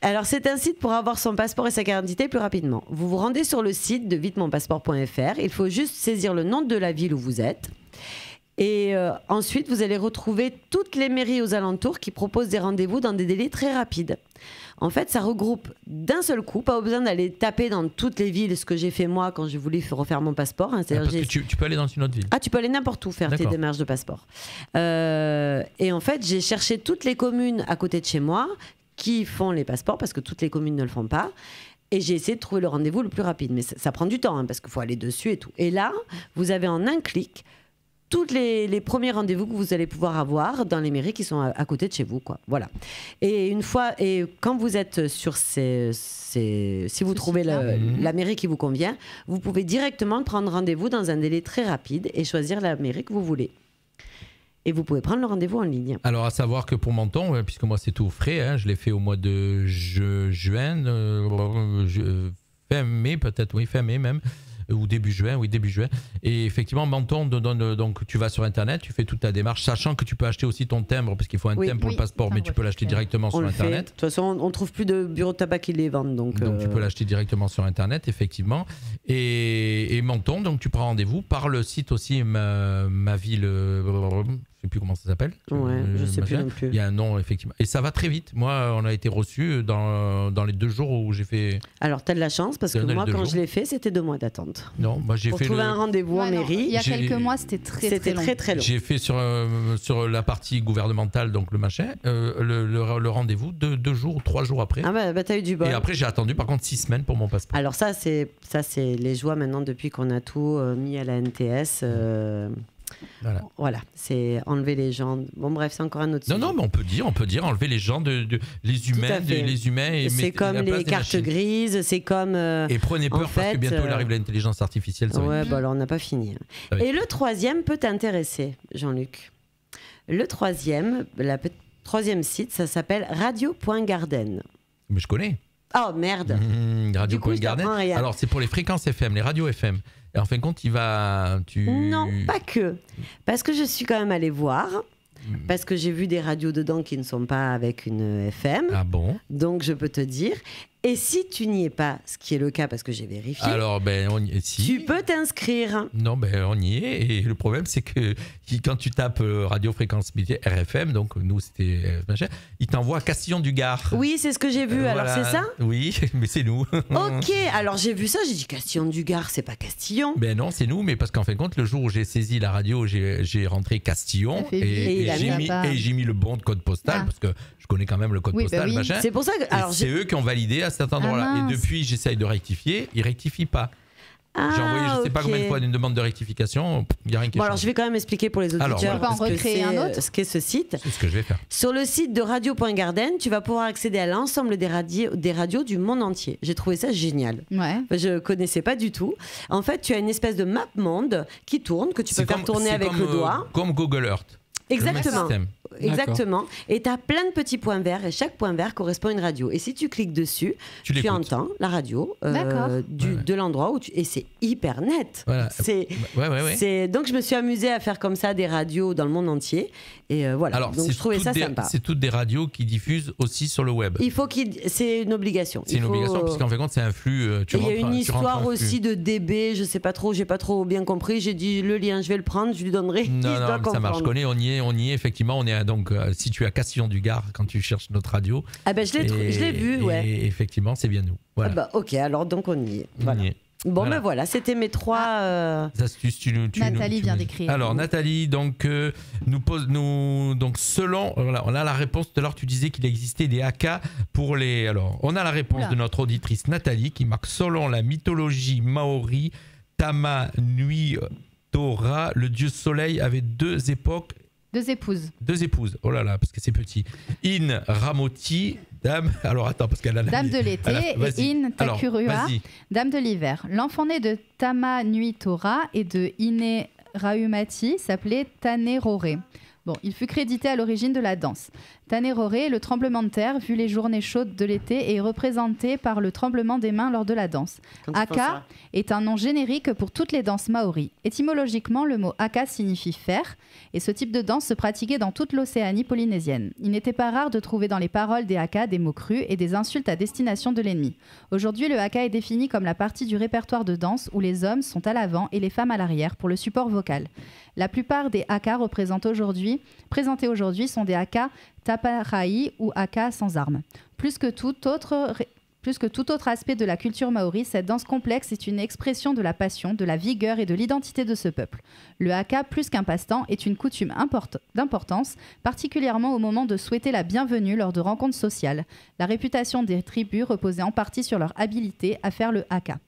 Alors, c'est un site pour avoir son passeport et sa carte d'identité plus rapidement. Vous vous rendez sur le site de vitemonpasseport.fr. Il faut juste saisir le nom de la ville où vous êtes. Et ensuite, vous allez retrouver toutes les mairies aux alentours qui proposent des rendez-vous dans des délais très rapides. En fait, ça regroupe d'un seul coup, pas besoin d'aller taper dans toutes les villes, ce que j'ai fait moi quand j'ai voulu refaire mon passeport. Hein. Parce que tu peux aller dans une autre ville. Ah, tu peux aller n'importe où faire tes D'accord. démarches de passeport. Et en fait, j'ai cherché toutes les communes à côté de chez moi qui font les passeports, parce que toutes les communes ne le font pas. Et j'ai essayé de trouver le rendez-vous le plus rapide. Mais ça prend du temps, hein, parce qu'il faut aller dessus et tout. Et là, vous avez en un clic tous les premiers rendez-vous que vous allez pouvoir avoir dans les mairies qui sont à côté de chez vous, quoi. Voilà. Et quand vous êtes sur si vous trouvez la mairie qui vous convient, vous pouvez directement prendre rendez-vous dans un délai très rapide et choisir la mairie que vous voulez. Et vous pouvez prendre le rendez-vous en ligne. Alors, à savoir que pour Menton, puisque moi c'est tout frais, hein, je l'ai fait au mois de juin, fin mai peut-être, oui, fin mai même. Ou début juin. Et effectivement, Menton te donne, donc tu vas sur Internet, tu fais toute ta démarche, sachant que tu peux acheter aussi ton timbre, parce qu'il faut un timbre pour le passeport, mais tu peux l'acheter directement On sur le fait. De Internet. toute façon, on ne trouve plus de bureaux de tabac qui les vendent. Donc tu peux l'acheter directement sur Internet, effectivement. Et Menton, donc tu prends rendez-vous par le site aussi, ma ville, je ne sais plus comment ça s'appelle. Ouais, je sais plus non plus. Il y a un nom, effectivement. Et ça va très vite. Moi, on a été reçus dans les 2 jours où j'ai fait. Alors, tu as de la chance, parce que Ça donne moi, 2 quand jours. je l'ai fait, c'était 2 mois d'attente. Non, moi j'ai Pour fait trouver un rendez-vous en Ouais, non, mairie, il y a J'ai- quelques mois, c'était très c'était long. très très long. J'ai fait sur la partie gouvernementale, donc le machin, le rendez-vous 2 jours, 3 jours après. Ah bah t'as eu du bol. Et après, j'ai attendu par contre 6 semaines pour mon passeport. Alors ça c'est les joies maintenant depuis qu'on a tout mis à la NTS. Voilà, c'est enlever les gens. Bon bref, c'est encore un autre sujet. Non, mais on peut dire, enlever les gens, les humains, fait. les humains. Et C'est mettre comme à la place les des cartes machines. grises, c'est comme. Et prenez peur en parce fait, que bientôt il arrive l'intelligence artificielle. ça va Ouais, être- bah alors on n'a pas fini. Ça va être- Et le troisième peut t'intéresser, Jean-Luc. Le troisième, troisième site, ça s'appelle radio.garden. Mais je connais. Oh merde. Radio Du coup, je Garden. t'apprends rien. Alors c'est pour les fréquences FM, les radios FM. Et en fin de compte, Non, pas que. Parce que je suis quand même allée voir. Parce que j'ai vu des radios dedans qui ne sont pas avec une FM. Ah bon? Donc je peux te dire. Et si tu n'y es pas, ce qui est le cas parce que j'ai vérifié, Alors si. tu peux t'inscrire. Non, on y est. Et le problème, c'est que quand tu tapes radio fréquence militaire RFM, donc nous c'était machin, il t'envoie à Castillon-du-Gard. Oui, c'est ce que j'ai vu. Alors Voilà. c'est ça? Oui, mais c'est nous. Ok, alors j'ai vu ça, j'ai dit Castillon-du-Gard, c'est pas Castillon. Ben non, c'est nous, mais parce qu'en fin de compte, le jour où j'ai saisi la radio, j'ai rentré Castillon Ça fait vite. Et il a mis j'ai mis le bon de code postal, Ah. parce que je connais quand même le code Oui, postal, bah oui. machin. C'est pour ça que. Et Alors, c'est eux qui ont validé à cet endroit-là. Ah, Et mince. depuis, j'essaye de rectifier, ils rectifient pas. J'ai envoyé je sais pas combien de fois une demande de rectification, il n'y a rien qui est Bon, alors je changé. vais quand même expliquer pour les Alors, auditeurs voilà. On peut en ce que recréer c'est, un autre ce qu'est ce site. C'est ce que je vais faire. Sur le site de radio.garden, tu vas pouvoir accéder à l'ensemble des radios du monde entier. J'ai trouvé ça génial. Ouais. Je connaissais pas du tout. En fait, tu as une espèce de map monde qui tourne, que tu peux faire tourner C'est avec comme, le doigt. Comme Google Earth. Exactement. Le même système. exactement. Et tu as plein de petits points verts et chaque point vert correspond à une radio. Et si tu cliques dessus, tu entends la radio de l'endroit où et c'est hyper net. Voilà. Donc je me suis amusée à faire comme ça des radios dans le monde entier. Et voilà. Alors, donc je trouvais ça sympa. C'est toutes des radios qui diffusent aussi sur le web. C'est une obligation. C'est une obligation puisqu'en fait compte c'est un flux. Il y a une histoire aussi de DB, je sais pas trop, j'ai pas trop bien compris. J'ai dit le lien, je vais le prendre, je lui donnerai. Non, ça marche. Je connais, on y est effectivement. On est donc situé à Castillon-du-Gard quand tu cherches notre radio. Ah ben je l'ai vu, ouais. Et effectivement, c'est bien nous. Voilà. Ah bah, ok, alors donc on y est. Voilà. On y est. Bon, ben voilà, c'était mes 3 astuces. Nathalie vient d'écrire. Alors, Nathalie, donc, donc selon. Voilà, on a la réponse. Tout à l'heure, tu disais qu'il existait des haka pour les. Alors, on a la réponse de notre auditrice Nathalie qui marque selon la mythologie maori, Tama Nui Tora, le dieu soleil avait 2 époques. 2 épouses. 2 épouses. Oh là là, parce que c'est petit. In Ramoti. Dame, alors attends, parce qu'elle a Dame de l'été et In Takurua, dame de l'hiver. L'enfant né de Tama Nui Tora et de Ine Raumati s'appelait Tanerore. Bon, il fut crédité à l'origine de la danse. Tanerore est le tremblement de terre, vu les journées chaudes de l'été, et est représenté par le tremblement des mains lors de la danse. Haka est un nom générique pour toutes les danses maoris. Étymologiquement, le mot haka signifie faire, et ce type de danse se pratiquait dans toute l'Océanie polynésienne. Il n'était pas rare de trouver dans les paroles des haka des mots crus et des insultes à destination de l'ennemi. Aujourd'hui, le haka est défini comme la partie du répertoire de danse où les hommes sont à l'avant et les femmes à l'arrière pour le support vocal. La plupart des haka présentés aujourd'hui sont des haka taparai ou haka sans armes. Plus que tout autre aspect de la culture maori, cette danse complexe est une expression de la passion, de la vigueur et de l'identité de ce peuple. Le haka, plus qu'un passe-temps, est une coutume d'importance, particulièrement au moment de souhaiter la bienvenue lors de rencontres sociales. La réputation des tribus reposait en partie sur leur habileté à faire le haka.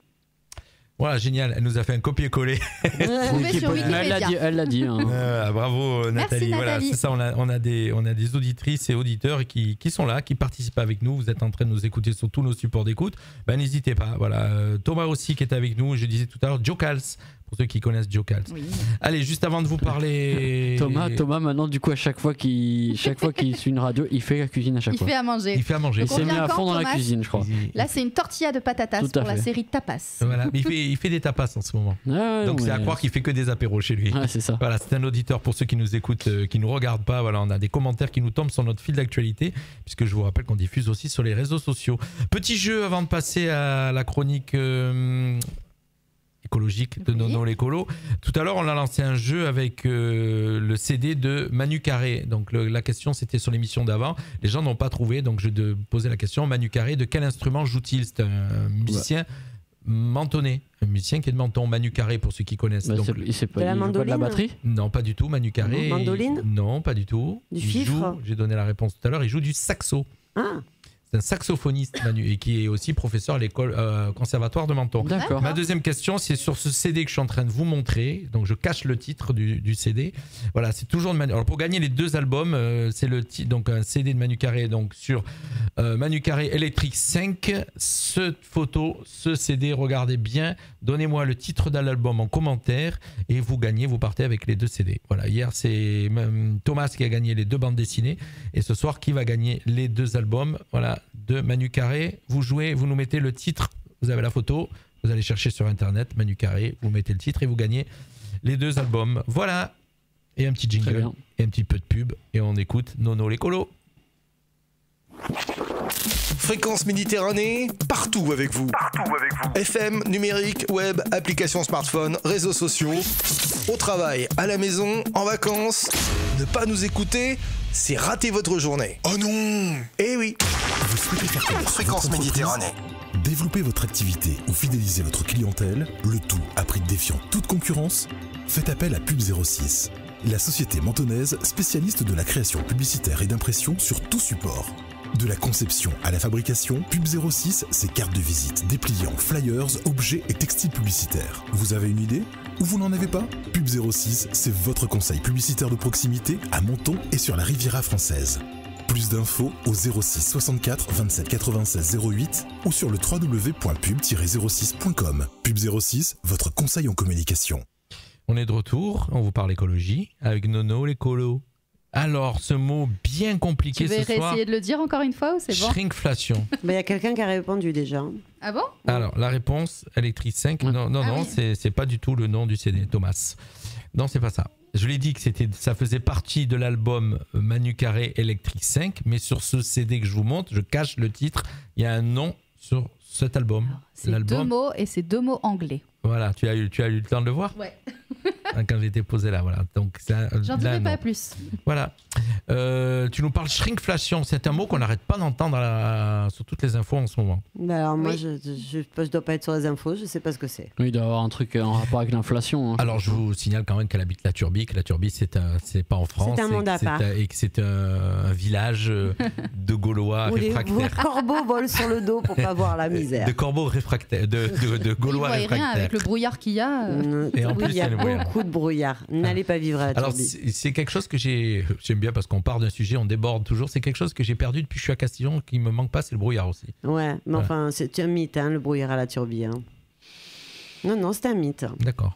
Voilà, génial. Elle nous a fait un copier-coller. Elle l'a dit. Hein. Bravo Nathalie. Merci, voilà, Nathalie. c'est ça. On a des auditrices et auditeurs qui sont là, qui participent avec nous. Vous êtes en train de nous écouter sur tous nos supports d'écoute. Ben n'hésitez pas. Voilà, Thomas aussi qui est avec nous. Je disais tout à l'heure, Joe Cals. Pour ceux qui connaissent Joe Cals. Oui. Allez, juste avant de vous parler. Thomas, maintenant, du coup, à chaque fois qu'il suit une radio, il fait la cuisine à chaque fois. Il fait à manger. Il s'est mis à fond dans la cuisine, je crois. Là, c'est une tortilla de patatas pour la série Tapas. Voilà, il fait des tapas en ce moment. Donc c'est à croire qu'il fait que des apéros chez lui. Ouais, c'est ça. Voilà, c'est un auditeur pour ceux qui nous écoutent, qui nous regardent pas. Voilà, on a des commentaires qui nous tombent sur notre fil d'actualité, puisque je vous rappelle qu'on diffuse aussi sur les réseaux sociaux. Petit jeu avant de passer à la chronique. Écologique de Nono l'écolo. Tout à l'heure, on a lancé un jeu avec le CD de Manu Carré. Donc la question, c'était sur l'émission d'avant. Les gens n'ont pas trouvé, donc je vais poser la question. Manu Carré, de quel instrument joue-t-il? C'est un musicien mentonné. Un musicien qui est de Menton. Manu Carré, pour ceux qui connaissent. Donc, il joue pas de la batterie? Non, pas du tout. Manu Carré. Mandoline? Non, pas du tout. Du fifre? J'ai donné la réponse tout à l'heure. Il joue du saxo. Ah. C'est un saxophoniste, Manu, et qui est aussi professeur à l'école conservatoire de Menton. D'accord. Ma deuxième question, c'est sur ce CD que je suis en train de vous montrer. Donc, je cache le titre du CD. Voilà, c'est toujours de Manu. Alors, pour gagner les 2 albums, c'est le titre, donc un CD de Manu Carré, donc sur Manu Carré Electric 5. Cette photo, ce CD, regardez bien. Donnez-moi le titre de l'album en commentaire et vous gagnez, vous partez avec les 2 CD. Voilà, hier, c'est Thomas qui a gagné les 2 bandes dessinées. Et ce soir, qui va gagner les 2 albums? Voilà, de Manu Carré. Vous jouez, vous nous mettez le titre, vous avez la photo, vous allez chercher sur internet Manu Carré, vous mettez le titre et vous gagnez les 2 albums. Voilà, et un petit jingle et un petit peu de pub et on écoute Nono l'écolo. Fréquence Méditerranée, partout avec vous. FM, numérique, web, application smartphone, réseaux sociaux. Au travail, à la maison, en vacances. Ne pas nous écouter, c'est rater votre journée. Oh non! Eh oui! Vous souhaitez faire connaître Fréquence votre Méditerranée. Développer votre activité ou fidéliser votre clientèle, le tout à prix défiant toute concurrence? Faites appel à Pub06, la société mentonnaise spécialiste de la création publicitaire et d'impression sur tout support. De la conception à la fabrication, Pub06, c'est cartes de visite, dépliants, flyers, objets et textiles publicitaires. Vous avez une idée? Ou vous n'en avez pas? Pub06, c'est votre conseil publicitaire de proximité à Menton et sur la Riviera française. Plus d'infos au 06 64 27 96 08 ou sur le www.pub-06.com. Pub06, votre conseil en communication. On est de retour, on vous parle écologie avec Nono l'écolo. Alors, ce mot bien compliqué tu veux ce soir. essayer de le dire encore une fois ou c'est bon? Shrinkflation. Il y a quelqu'un qui a répondu déjà. Ah bon? Alors, la réponse, Electric 5. Non, oui. c'est pas du tout le nom du CD, Thomas. Non, c'est pas ça. Je l'ai dit que ça faisait partie de l'album Manu Carré Electric 5, mais sur ce CD que je vous montre, je cache le titre, il y a un nom sur cet album. C'est 2 mots et c'est 2 mots anglais. Voilà, tu as eu le temps de le voir? Ouais. Quand j'étais posé là, voilà. Donc, j'en dirai pas plus. Voilà. Tu nous parles shrinkflation, c'est un mot qu'on n'arrête pas d'entendre sur toutes les infos en ce moment. Alors moi, je dois pas être sur les infos, je sais pas ce que c'est. Oui, il doit y avoir un truc en rapport avec l'inflation. Hein. Alors je vous signale quand même qu'elle habite la Turbie, que la Turbie c'est pas en France. C'est un monde à part. Et que c'est un village de Gaulois réfractaires. Où les corbeaux volent sur le dos pour pas voir la misère. De corbeaux réfractaires, de Gaulois réfractaires. Rien avec le brouillard qu'il y a. Et en plus, il y a beaucoup de brouillard. N'allez pas vivre à la Turbie. Alors c'est quelque chose que j'aime bien parce qu'on part d'un sujet, on déborde toujours. C'est quelque chose que j'ai perdu depuis que je suis à Castillon, qui me manque pas, c'est le brouillard aussi. Ouais, mais enfin c'est un mythe, le brouillard à la Turbie. Non, c'est un mythe. D'accord.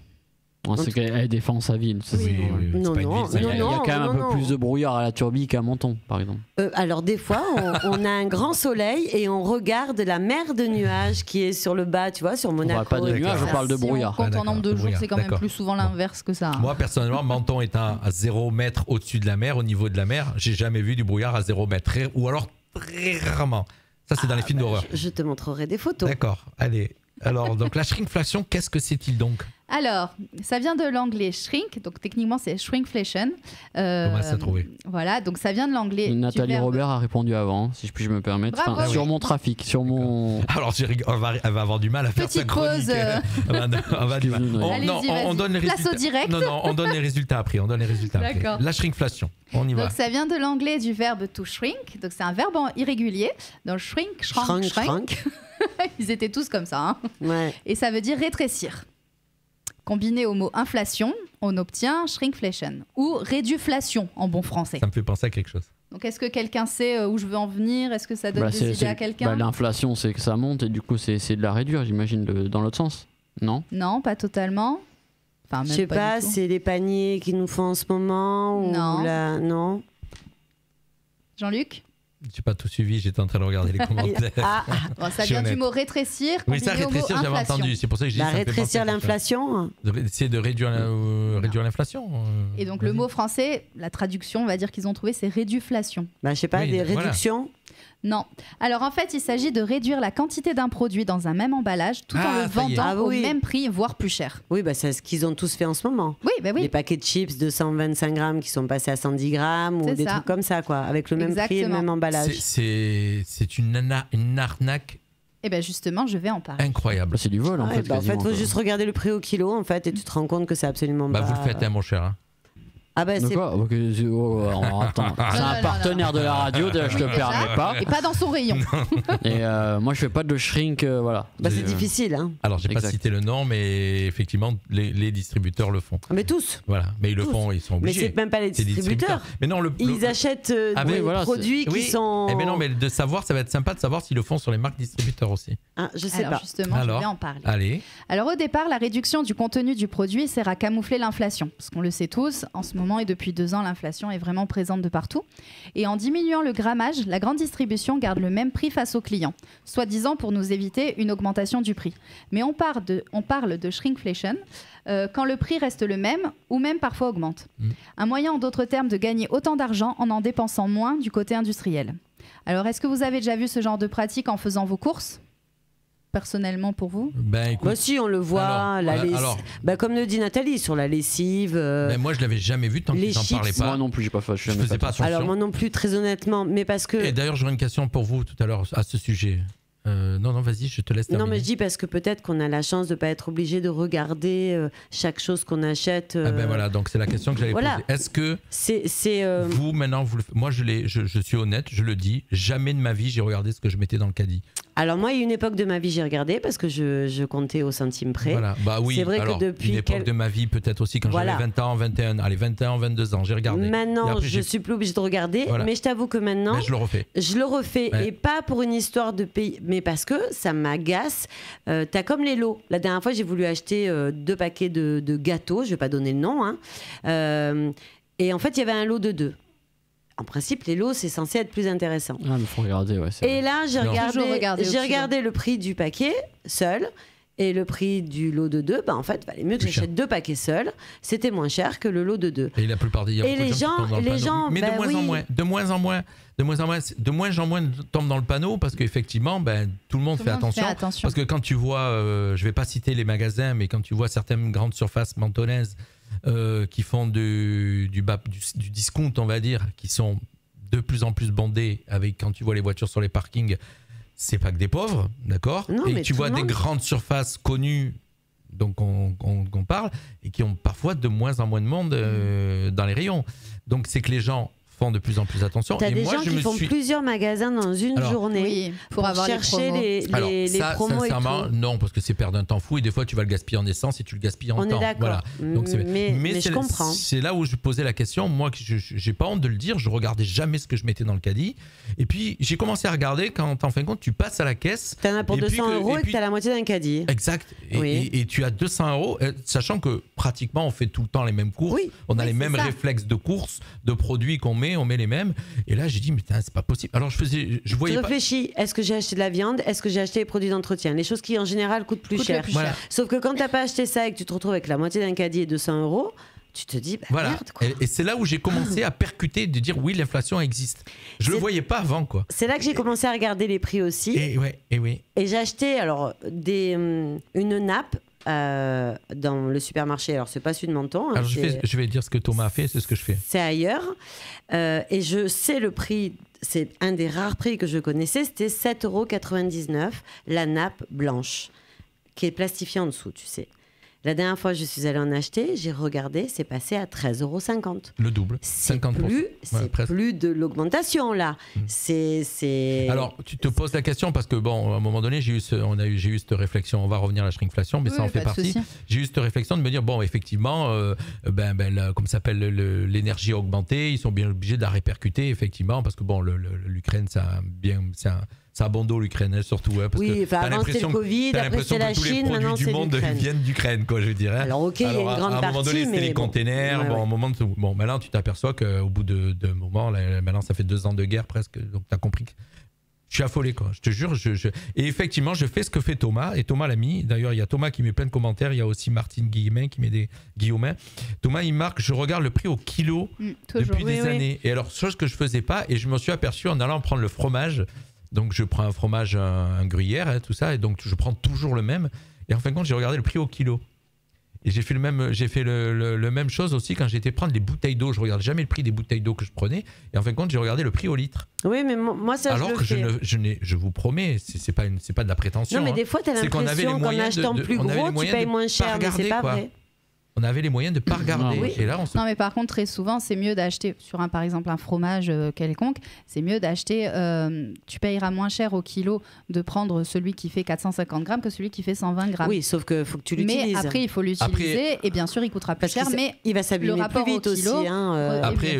C'est qu'elle défend sa ville. Oui. Non, il y a quand même un peu plus de brouillard à la Turbie qu'à Menton, par exemple. Alors des fois, on a un grand soleil et on regarde la mer de nuages qui est sur le bas, tu vois, sur Monaco. On parle pas de nuages, on parle de brouillard. Si on compte en nombre de jours, c'est quand même plus souvent l'inverse que ça. Moi, personnellement, Menton étant à 0 mètre au-dessus de la mer, au niveau de la mer, j'ai jamais vu du brouillard à 0 mètre. Ou alors très rarement. Ça, c'est dans les films d'horreur. Je te montrerai des photos. D'accord, allez. Alors, donc la shrinkflation, qu'est-ce que c'est-il donc? Alors, ça vient de l'anglais shrink, donc techniquement c'est shrinkflation. Thomas a trouvé. Voilà, donc ça vient de l'anglais. Nathalie Robert a répondu avant, si je puis me permettre. Bravo, sur mon trafic, sur mon. Alors, elle va avoir du mal à faire sa chronique. Petite pause. On va du mal. On donne les résultats. Place au direct. Non, on donne les résultats après. D'accord. La shrinkflation, on y va. Donc ça vient de l'anglais du verbe to shrink, donc c'est un verbe irrégulier. Donc shrink, shrank. Ils étaient tous comme ça. Ouais. Et ça veut dire rétrécir. Combiné au mot inflation, on obtient shrinkflation ou réduflation en bon français. Ça me fait penser à quelque chose. Donc est-ce que quelqu'un sait où je veux en venir? Est-ce que ça donne des idées à quelqu'un? L'inflation, c'est que ça monte et du coup, c'est de la réduire, j'imagine, dans l'autre sens. Non? Non, pas totalement. Enfin, je sais pas, c'est les paniers qu'ils nous font en ce moment ou non. Jean-Luc? J'ai pas tout suivi, j'étais en train de regarder les commentaires. Bon, ça vient du mot rétrécir. Oui, ça, rétrécir, j'avais entendu. C'est pour ça que j'ai dit rétrécir l'inflation. C'est de réduire l'inflation. Et donc, le mot français, la traduction, on va dire qu'ils ont trouvé, c'est réduflation. Je sais pas, des réductions. Non. Alors en fait, il s'agit de réduire la quantité d'un produit dans un même emballage tout en le vendant au même prix, voire plus cher. Oui, c'est ce qu'ils ont tous fait en ce moment. Oui, oui. Les paquets de chips de 125 grammes qui sont passés à 110 grammes ou des trucs comme ça, quoi, avec le même prix et le même emballage. C'est une arnaque. Et bien justement, je vais en parler. Incroyable. C'est du vol en fait. En fait, il faut juste regarder le prix au kilo en fait et tu te rends compte que c'est absolument pas... Vous le faites, mon cher. C'est attends, c'est un partenaire de la radio, je te permets pas. Et pas dans son rayon. Et moi je fais pas de shrink, voilà. C'est difficile. Alors j'ai pas cité le nom, mais effectivement les distributeurs le font. Mais tous. Voilà, mais ils le font, ils sont obligés. Mais c'est même pas les distributeurs. Mais non, ils achètent des produits qui sont. Mais non, mais de savoir, ça va être sympa de savoir s'ils le font sur les marques distributeurs aussi. Je sais pas. Justement, je vais en parler. Allez. Alors au départ, la réduction du contenu du produit sert à camoufler l'inflation, parce qu'on le sait tous, en ce moment et depuis 2 ans, l'inflation est vraiment présente de partout. Et en diminuant le grammage, la grande distribution garde le même prix face aux clients, soi-disant pour nous éviter une augmentation du prix. Mais on parle de shrinkflation quand le prix reste le même ou même parfois augmente. Un moyen, en d'autres termes, de gagner autant d'argent en dépensant moins du côté industriel. Alors, est-ce que vous avez déjà vu ce genre de pratique en faisant vos courses ? Personnellement pour vous? Écoute, si on le voit, comme le dit Nathalie, sur la lessive. Moi je l'avais jamais vu tant qu'ils n'en parlaient pas. Moi non plus, je faisais pas attention. Alors moi non plus, très honnêtement, mais parce que. Et d'ailleurs j'aurais une question pour vous tout à l'heure à ce sujet. Non, vas-y, je te laisse terminer. Non, mais je dis parce que peut-être qu'on a la chance de ne pas être obligé de regarder chaque chose qu'on achète. Voilà, donc c'est la question que j'allais poser. Est-ce que vous, maintenant, moi je suis honnête, je le dis, jamais de ma vie j'ai regardé ce que je mettais dans le caddie. Alors moi, il y a une époque de ma vie, j'ai regardé parce que je comptais au centime près. Voilà, oui, c'est vrai que depuis une époque de ma vie, peut-être aussi quand j'avais 20 ans, 21, 22 ans, j'ai regardé. Maintenant, je suis plus obligée de regarder, mais je t'avoue que maintenant, je le refais. Et pas pour une histoire de pays, mais parce que ça m'agace. T'as comme les lots. La dernière fois, j'ai voulu acheter 2 paquets de gâteaux, je vais pas donner le nom, et en fait, il y avait un lot de 2. en principe, les lots, c'est censé être plus intéressant. Ah, mais faut regarder, ouais. Et là, j'ai regardé le prix du paquet seul. Et le prix du lot de 2, en fait, valait mieux que j'achète 2 paquets seuls. C'était moins cher que le lot de 2. Et la plupart des gens, mais de moins en moins, de moins en moins tombent dans le panneau parce qu'effectivement, tout le monde fait attention. Parce que quand tu vois, je vais pas citer les magasins, mais quand tu vois certaines grandes surfaces mentonnaises qui font du discount, on va dire, qui sont de plus en plus bandées avec quand tu vois les voitures sur les parkings. C'est pas que des pauvres, d'accord ? Et tu vois des grandes surfaces connues, donc on parle, et qui ont parfois de moins en moins de monde dans les rayons. Donc c'est que les gens font de plus en plus attention. T'as des gens qui font plusieurs magasins dans une journée pour avoir chercher les promos et tout. Non, parce que c'est perdre un temps fou et des fois tu vas le gaspiller en essence et tu le gaspilles en temps. On est d'accord. Voilà. Donc, mais je comprends. C'est là où je posais la question. Moi, j'ai pas honte de le dire, je regardais jamais ce que je mettais dans le caddie. Et puis j'ai commencé à regarder quand en fin de compte tu passes à la caisse. T'en as pour 200 € et que t'as la moitié d'un caddie. Exact. Et tu as 200 €, sachant que pratiquement on fait tout le temps les mêmes courses. On a les mêmes réflexes de course, de produits qu'on met, on met les mêmes. Et là, j'ai dit, mais c'est pas possible. Alors, je voyais pas. Tu réfléchis, est-ce que j'ai acheté de la viande ? Est-ce que j'ai acheté des produits d'entretien ? Les choses qui, en général, coûtent plus cher. Voilà. Sauf que quand t'as pas acheté ça et que tu te retrouves avec la moitié d'un caddie et 200 €, tu te dis, merde, quoi. Et c'est là où j'ai commencé à percuter, de dire, oui, l'inflation existe. Je le voyais pas avant, quoi. C'est là que j'ai commencé à regarder les prix aussi. Et j'ai acheté, alors, une nappe. Dans le supermarché, alors c'est pas celui de Menton. Alors je vais dire ce que Thomas a fait, c'est ce que je fais. C'est ailleurs. Et je sais le prix, c'est un des rares prix que je connaissais, c'était 7,99 € la nappe blanche, qui est plastifiée en dessous, tu sais. La dernière fois que je suis allée en acheter, j'ai regardé, c'est passé à 13,50 €. Le double, 50%. C'est plus de l'augmentation là. Alors, tu te poses la question parce que bon, à un moment donné, j'ai eu cette réflexion. On va revenir à la shrinkflation, mais ça en fait partie. J'ai eu cette réflexion de me dire bon, effectivement, comme ça s'appelle, l'énergie a augmenté, ils sont bien obligés de la répercuter effectivement parce que bon, l'Ukraine, ça a bon dos l'Ukraine, surtout. Parce que avant c'était le Covid, après c'est la Chine, maintenant c'est l'Ukraine. Tous les produits du monde viennent d'Ukraine, quoi, je dirais. Alors, il y a une grande partie, à un moment donné, c'était les containers. À un moment, maintenant, tu t'aperçois qu'au bout de moment, maintenant, ça fait 2 ans de guerre presque, donc tu as compris que je suis affolé, quoi. Je te jure. Et effectivement, je fais ce que fait Thomas, et Thomas l'a mis. D'ailleurs, il y a Thomas qui met plein de commentaires. Il y a aussi Martine Guillemin qui met des Guillaumin. Thomas, il marque, je regarde le prix au kilo depuis des années. Et alors, chose que je faisais pas, et je me suis aperçu en allant prendre le fromage. Donc je prends un fromage, un gruyère, tout ça, et donc je prends toujours le même. Et en fin de compte, j'ai regardé le prix au kilo. Et j'ai fait le même chose aussi quand j'étais prendre les bouteilles d'eau. Je regardais jamais le prix des bouteilles d'eau que je prenais. Et en fin de compte, j'ai regardé le prix au litre. Oui, mais moi ça alors je le fais. Je vous promets, c'est pas de la prétention. Non, mais des fois, tu as l'impression qu'en achetant plus gros, tu payes moins cher, mais c'est pas vrai. On avait les moyens de ne pas regarder. Et là, Non, mais par contre, très souvent, c'est mieux d'acheter, par exemple, un fromage quelconque, c'est mieux d'acheter, tu payeras moins cher au kilo de prendre celui qui fait 450 grammes que celui qui fait 120 grammes. Oui, sauf qu'il faut que tu l'utilises. Mais après, il faut l'utiliser et bien sûr, il coûtera plus cher, mais il va s'abîmer plus vite aussi. Après,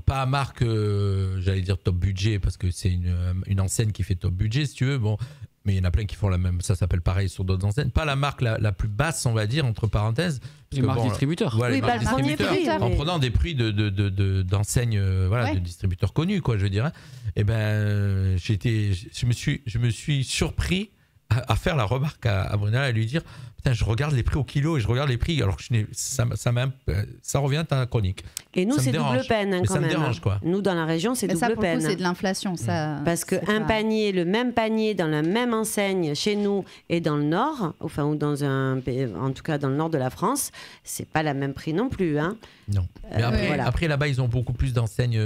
pas à marque, j'allais dire top budget, parce que c'est une enseigne qui fait top budget, si tu veux. Bon. Mais il y en a plein qui font la même, ça s'appelle pareil sur d'autres enseignes. Pas la marque la plus basse, on va dire, entre parenthèses. Les marques distributeurs. Voilà, les marques distributeurs. En prenant des prix d'enseignes, de distributeurs connus, quoi, je dirais. Et je me suis surpris à faire la remarque à Brunel, à lui dire putain, je regarde les prix au kilo et je regarde les prix, alors que ça revient à ta chronique. Et nous, c'est double peine quand même. Ça me dérange, quoi. Nous, dans la région, c'est double peine. C'est de l'inflation, ça. Parce qu'un panier, le même panier dans la même enseigne chez nous et dans le Nord, enfin, ou en tout cas dans le Nord de la France, c'est pas le même prix non plus. Hein. Non. Mais après, là-bas, ils ont beaucoup plus d'enseignes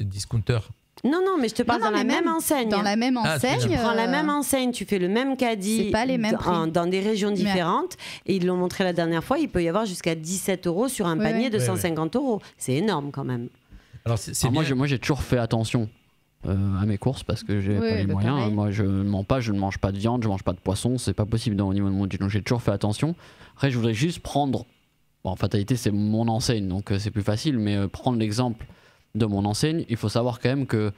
discounters. Non, mais je te parle dans la même enseigne. Dans la même enseigne. Tu prends la même enseigne, tu fais le même caddie dans des régions différentes. Et ils l'ont montré la dernière fois, il peut y avoir jusqu'à 17 € sur un panier de 150 €. C'est énorme quand même. Alors, moi, j'ai toujours fait attention à mes courses parce que j'ai pas les moyens. Pareil. Moi, je ne mens pas, je ne mange pas de viande, je ne mange pas de poisson. C'est pas possible au niveau de mon budget. Donc, j'ai toujours fait attention. Après, je voudrais juste prendre... Bon, en fatalité, c'est mon enseigne, donc c'est plus facile. Mais prendre l'exemple de mon enseigne, il faut savoir quand même que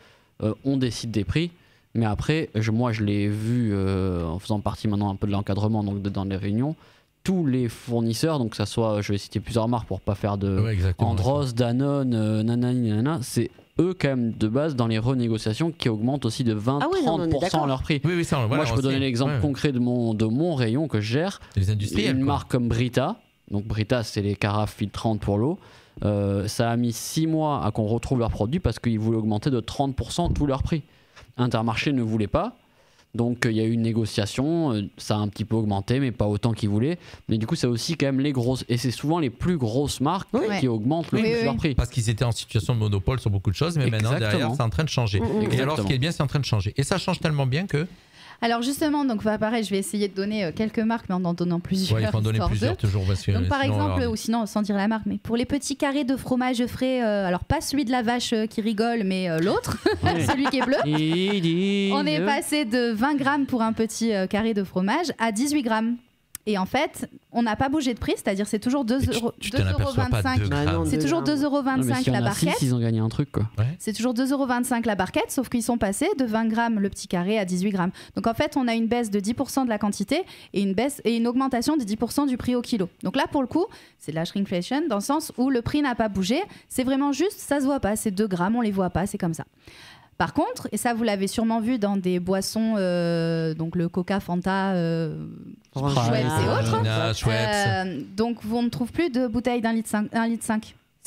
on décide des prix, mais après moi je l'ai vu en faisant partie maintenant un peu de l'encadrement, donc dans les réunions, tous les fournisseurs, donc ça soit, je vais citer plusieurs marques pour pas faire de Andros, Danone, nanani, nanana, c'est eux, quand même, de base, dans les renégociations, qui augmentent aussi de 20-30% leur prix. Oui, ça, voilà, moi, je peux donner l'exemple concret de mon rayon que je gère. Les industriels. Une marque comme Brita. Donc, Brita, c'est les carafes filtrantes pour l'eau. Ça a mis 6 mois à qu'on retrouve leurs produits parce qu'ils voulaient augmenter de 30% tout leur prix. Intermarché ne voulait pas. Donc il y a eu une négociation, ça a un petit peu augmenté, mais pas autant qu'ils voulaient. Mais du coup, c'est aussi quand même les grosses. Et c'est souvent les plus grosses marques qui augmentent le plus leur prix. Parce qu'ils étaient en situation de monopole sur beaucoup de choses, mais maintenant, derrière, c'est en train de changer. Et alors, ce qui est bien, c'est en train de changer. Et ça change tellement bien que... Alors justement, donc pareil, je vais essayer de donner quelques marques, mais en donnant plusieurs. Il faut en donner plusieurs toujours. Parce que donc par exemple, ou sinon sans dire la marque, mais pour les petits carrés de fromage frais, alors pas celui de la vache qui rigole, mais l'autre, celui qui est bleu, on est passé de 20 grammes pour un petit carré de fromage à 18 grammes. Et en fait, on n'a pas bougé de prix, c'est-à-dire c'est toujours 2,25 €. C'est toujours 2,25 € la barquette. Ils ont gagné un truc, quoi. Ouais. C'est toujours 2,25 € la barquette, sauf qu'ils sont passés de 20 grammes le petit carré à 18 grammes. Donc en fait, on a une baisse de 10% de la quantité et une augmentation de 10% du prix au kilo. Donc là, pour le coup, c'est de la shrinkflation dans le sens où le prix n'a pas bougé. C'est vraiment juste, ça se voit pas, c'est 2 grammes, on les voit pas, c'est comme ça. Par contre, et ça vous l'avez sûrement vu dans des boissons, donc le Coca, Fanta, Schweppes et autres, donc on ne trouve plus de bouteilles d'1,5 litre.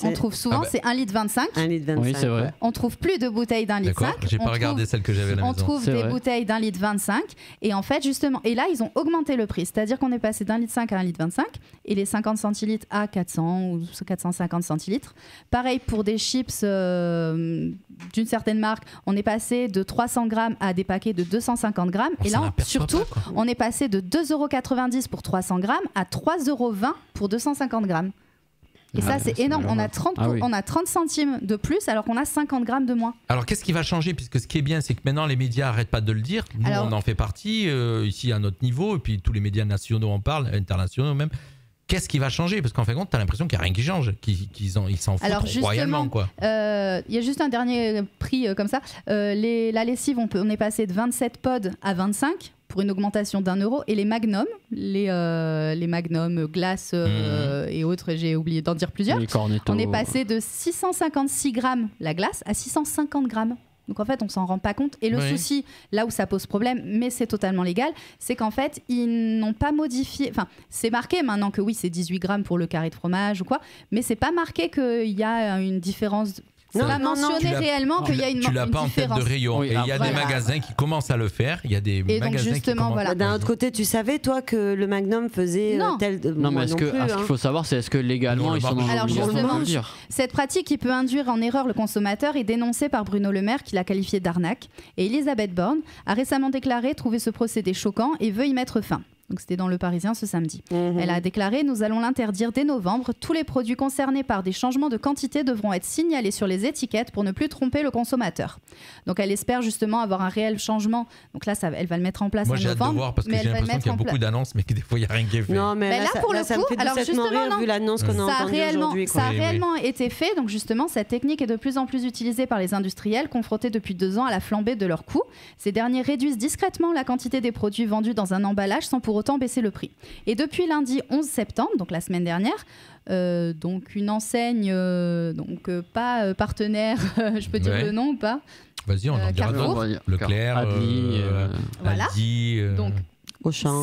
On trouve souvent, c'est 1,25 litre. 1,25 litre. Oui, c'est vrai. On trouve plus de bouteilles d'1,5 litre. J'ai pas regardé celle que j'avais à la maison. On trouve des bouteilles d'1,25 litre. Et en fait, justement, et là, ils ont augmenté le prix. C'est-à-dire qu'on est passé d'1,5 litre à 1,25 litre et les 50 centilitres à 400 ou 450 centilitres. Pareil pour des chips d'une certaine marque, on est passé de 300 grammes à des paquets de 250 grammes. Et là, surtout, on est passé de 2,90 € pour 300 grammes à 3,20 € pour 250 grammes. Et ça, c'est énorme. On a 30 centimes de plus alors qu'on a 50 grammes de moins. Alors, qu'est-ce qui va changer? Puisque ce qui est bien, c'est que maintenant, les médias n'arrêtent pas de le dire. Nous, on en fait partie, ici, à notre niveau. Et puis, tous les médias nationaux en parlent, internationaux même. Qu'est-ce qui va changer? Parce qu'en fin de compte, tu as l'impression qu'il n'y a rien qui change, qu'ils s'en foutent royalement. Il y a juste un dernier prix comme ça. La lessive, on est passé de 27 pods à 25 pour une augmentation d'1 €. Et les Magnum, les Magnum glace et autres, j'ai oublié d'en dire plusieurs. On est passé de 656 grammes la glace à 650 grammes. Donc en fait, on s'en rend pas compte. Et le souci, là où ça pose problème, mais c'est totalement légal, c'est qu'en fait, ils n'ont pas modifié... Enfin, c'est marqué maintenant que oui, c'est 18 grammes pour le carré de fromage ou quoi, mais c'est pas marqué qu'il y a une différence... C'est pas mentionné réellement qu'il y a une différence. Tu l'as pas en tête de rayon. Et il y a des magasins qui commencent à le faire. Il y a des magasins qui commencent. D'un autre côté, tu savais, toi, que le Magnum faisait tel... Non, mais ce qu'il faut savoir, c'est est-ce que légalement, ils sont dans l'obligation de le dire. Cette pratique qui peut induire en erreur le consommateur est dénoncée par Bruno Le Maire, qui l'a qualifiée d'arnaque. Et Elisabeth Borne a récemment déclaré trouver ce procédé choquant et veut y mettre fin. Donc c'était dans Le Parisien ce samedi. Elle a déclaré « Nous allons l'interdire dès novembre. Tous les produits concernés par des changements de quantité devront être signalés sur les étiquettes pour ne plus tromper le consommateur. » Donc elle espère justement avoir un réel changement. Donc là, elle va le mettre en place en novembre. Moi j'ai hâte de voir parce que j'ai l'impression qu'il y a beaucoup d'annonces mais que des fois il n'y a rien qui est fait. Non mais là pour le coup, alors justement, vu l'annonce qu'on a entendue aujourd'hui. Ça a réellement été fait. Donc justement, cette technique est de plus en plus utilisée par les industriels confrontés depuis 2 ans à la flambée de leurs coûts. Ces derniers réduisent discrètement la quantité des produits vendus dans un emballage sans pour autant baisser le prix. Et depuis lundi 11 septembre, donc la semaine dernière, donc une enseigne, pas partenaire, je peux dire le nom ou pas? Vas-y, on en dira d'autres. Leclerc, Aldi, donc Auchan,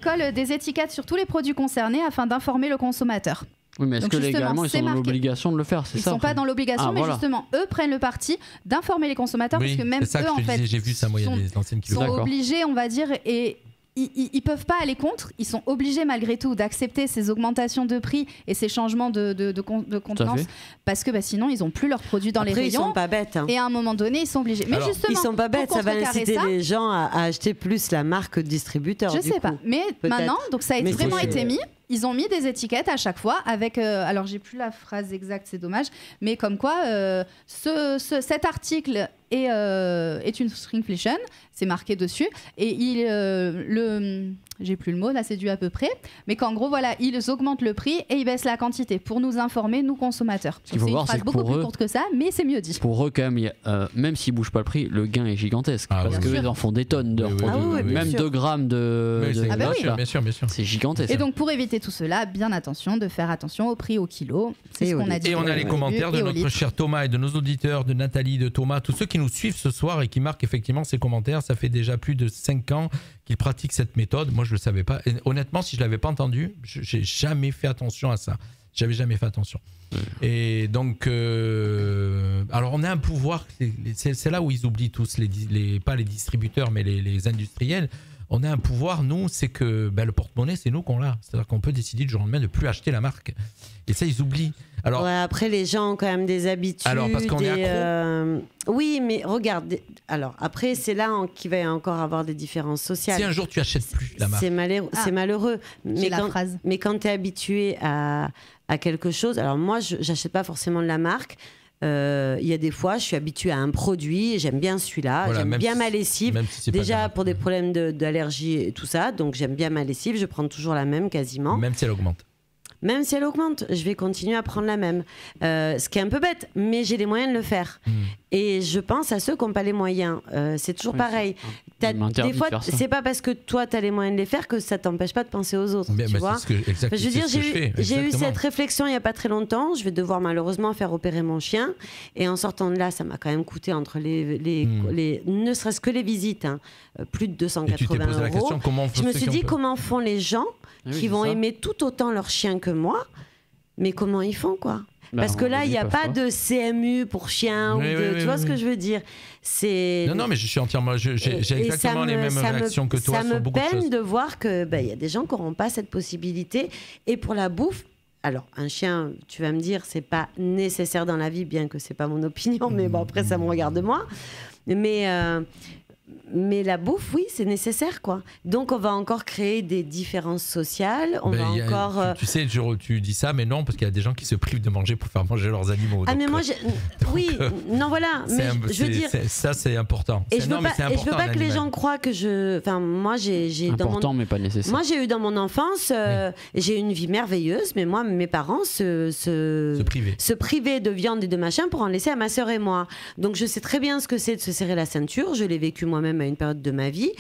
colle des étiquettes sur tous les produits concernés afin d'informer le consommateur. Oui, mais est-ce que légalement ils sont dans l'obligation de le faire? Ils ne sont pas dans l'obligation, mais justement, eux prennent le parti d'informer les consommateurs parce que même eux, en fait, j'ai vu ça, moi, il y a des anciennes qui sont obligés, on va dire, et ils peuvent pas aller contre, ils sont obligés malgré tout d'accepter ces augmentations de prix et ces changements de contenance parce que sinon ils ont plus leurs produits dans les rayons. Ils sont pas bêtes. Et à un moment donné, ils sont obligés. Mais justement, ils sont pas bêtes, ça va inciter les gens à acheter plus la marque distributeur. Je sais pas, mais maintenant, donc ça a vraiment été mis. Ils ont mis des étiquettes à chaque fois avec... alors, j'ai plus la phrase exacte, c'est dommage. Mais comme quoi, cet article est une shrinkflation. c'est marqué dessus. Et j'ai plus le mot, là c'est dû à peu près, mais qu'en gros voilà, ils augmentent le prix et ils baissent la quantité pour nous informer, nous consommateurs. Ce qu'il faut voir, c'est que beaucoup pour plus eux, courte que ça, mais c'est mieux dit. Pour eux quand même, même s'ils bougent pas le prix, le gain est gigantesque parce qu'ils en font des tonnes de même 2 grammes de bien sûr. C'est gigantesque. Et donc pour éviter tout cela, bien attention de faire attention au prix au kilo. C'est ce qu'on a dit. Et on a les commentaires de notre cher Thomas et de nos auditeurs, de Nathalie, de Thomas, tous ceux qui nous suivent ce soir et qui marquent effectivement ces commentaires. Ça fait déjà plus de 5 ans qu'ils pratiquent cette méthode. Moi, je ne le savais pas. Et honnêtement, si je ne l'avais pas entendu, je n'ai jamais fait attention à ça. J'avais jamais fait attention. Et donc, alors on a un pouvoir, c'est là où ils oublient tous, pas les distributeurs, mais les industriels. On a un pouvoir, nous, c'est que le porte-monnaie, c'est nous qu'on l'a. C'est-à-dire qu'on peut décider du jour au lendemain de ne plus acheter la marque. Et ça, ils oublient. Alors, ouais, après, les gens ont quand même des habitudes. Alors, parce qu'on est accro. Oui, mais regarde. Alors, après, c'est là qu'il va encore avoir des différences sociales. Si un jour tu achètes plus la marque. C'est malheureux. Mais quand tu es habitué à quelque chose. Alors, moi, je n'achète pas forcément de la marque. Il y a des fois, je suis habituée à un produit, j'aime bien celui-là, j'aime bien ma lessive. Déjà pour des problèmes d'allergie et tout ça, donc j'aime bien ma lessive, je prends toujours la même quasiment. Même si elle augmente. Même si elle augmente, je vais continuer à prendre la même. Ce qui est un peu bête, mais j'ai les moyens de le faire. Et je pense à ceux qui n'ont pas les moyens. C'est toujours pareil. Des fois, c'est pas parce que toi, tu as les moyens de les faire que ça t'empêche pas de penser aux autres. Tu vois je veux dire, j'ai eu cette réflexion il n'y a pas très longtemps. Je vais devoir malheureusement faire opérer mon chien. Et en sortant de là, ça m'a quand même coûté entre ne serait-ce que les visites, plus de 280 tu t'es posé la question, comment je me suis dit, comment font les gens qui vont aimer tout autant leur chien que moi, mais comment ils font, quoi? Parce que là, il n'y a pas de CMU pour chien, tu vois ce que je veux dire? Non, mais je suis entièrement. J'ai exactement les mêmes réactions que toi sur beaucoup de choses. Ça me peine de voir qu'il y a des gens qui n'auront pas cette possibilité. Et pour la bouffe, alors, un chien, tu vas me dire, c'est pas nécessaire dans la vie, bien que c'est pas mon opinion, mais bon, après, ça me regarde moi. Mais la bouffe, oui, c'est nécessaire, quoi. Donc, on va encore créer des différences sociales. Tu sais, tu dis ça, mais non, parce qu'il y a des gens qui se privent de manger pour faire manger leurs animaux. Ah, mais moi, non, voilà. Mais je veux dire, ça, c'est important. Et je veux pas que les gens croient que je. Enfin, moi, j'ai important, mais pas nécessaire. Moi, j'ai eu dans mon enfance, j'ai eu une vie merveilleuse, mais moi, mes parents se privaient de viande et de machin pour en laisser à ma sœur et moi. Donc, je sais très bien ce que c'est de se serrer la ceinture. Je l'ai vécu moi-même à une période de ma vie.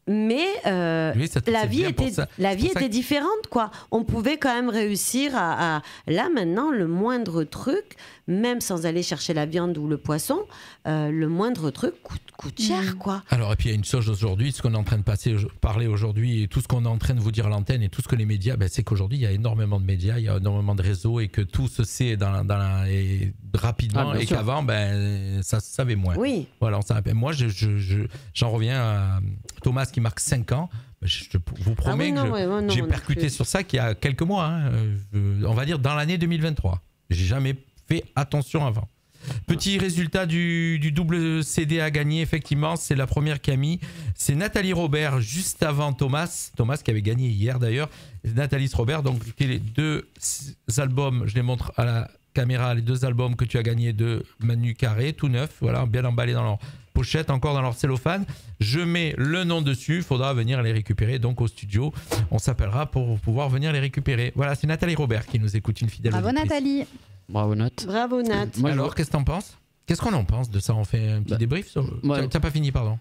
Mais la vie était différente, quoi. On pouvait quand même réussir à... Là, maintenant, le moindre truc, même sans aller chercher la viande ou le poisson, le moindre truc coûte cher, quoi. Alors, et puis il y a une chose aujourd'hui, ce qu'on est en train de parler aujourd'hui, et tout ce qu'on est en train de vous dire à l'antenne, et tout ce que les médias, c'est qu'aujourd'hui, il y a énormément de médias, il y a énormément de réseaux, et que tout se sait rapidement, et qu'avant, ça se savait moins. Oui. Voilà, moi, j'en reviens à Thomas qui marque 5 ans. Je vous promets que j'ai percuté sur ça qu'il y a quelques mois, on va dire dans l'année 2023. J'ai jamais fait attention avant. Petit résultat du double CD à gagner, effectivement, c'est la première qui a mis. C'est Nathalie Robert juste avant Thomas qui avait gagné hier d'ailleurs. Nathalie Robert, donc les 2 albums, je les montre à la caméra, les 2 albums que tu as gagnés de Manu Carré, tout neuf, voilà, bien emballés dans leur pochette, encore dans leur cellophane. Je mets le nom dessus, il faudra venir les récupérer donc au studio. On s'appellera pour pouvoir venir les récupérer. Voilà, c'est Nathalie Robert qui nous écoute, une fidèle auditrice. Bravo Nathalie. Bravo Nat. Bravo Nat. Alors, qu'est-ce que t'en penses? Qu'est-ce qu'on en pense de ça? On fait un petit débrief sur... T'as pas fini, pardon?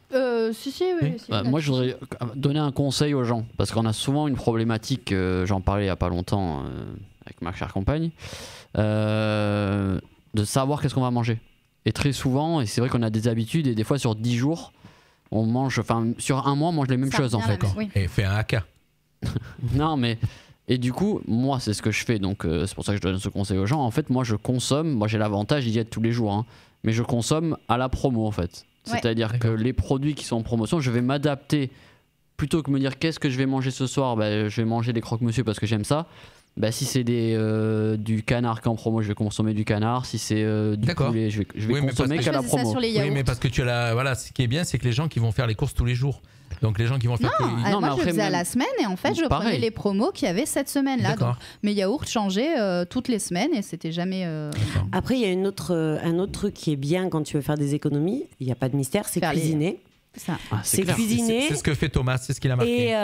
Si, oui. Moi, je voudrais donner un conseil aux gens, parce qu'on a souvent une problématique, j'en parlais il y a pas longtemps avec ma chère compagne, de savoir qu'est-ce qu'on va manger. Et très souvent, et c'est vrai qu'on a des habitudes, et des fois sur 10 jours, on mange, sur un mois, on mange les mêmes choses en fait. Oui. Et fait un haka. Non, mais... Et du coup, moi, c'est ce que je fais, donc c'est pour ça que je donne ce conseil aux gens. En fait, moi, je consomme, j'ai l'avantage d'y être tous les jours, mais je consomme à la promo, en fait. C'est-à-dire que les produits qui sont en promotion, je vais m'adapter. Plutôt que me dire qu'est-ce que je vais manger ce soir, je vais manger des croque-monsieur parce que j'aime ça. Si c'est du canard qui est en promo, je vais consommer du canard. Si c'est du poulet, je vais consommer qu'à la promo. Oui, mais parce que tu as voilà, ce qui est bien, c'est que les gens qui vont faire les courses tous les jours. Donc les gens qui vont faire moi je faisais à la semaine et en fait je prenais les promos qu'il y avait cette semaine-là. Donc, mes yaourts changeaient toutes les semaines et c'était jamais... Après il y a un autre truc qui est bien quand tu veux faire des économies, il n'y a pas de mystère, c'est cuisiner. C'est cuisiner. C'est ce que fait Thomas, c'est ce qu'il a marqué.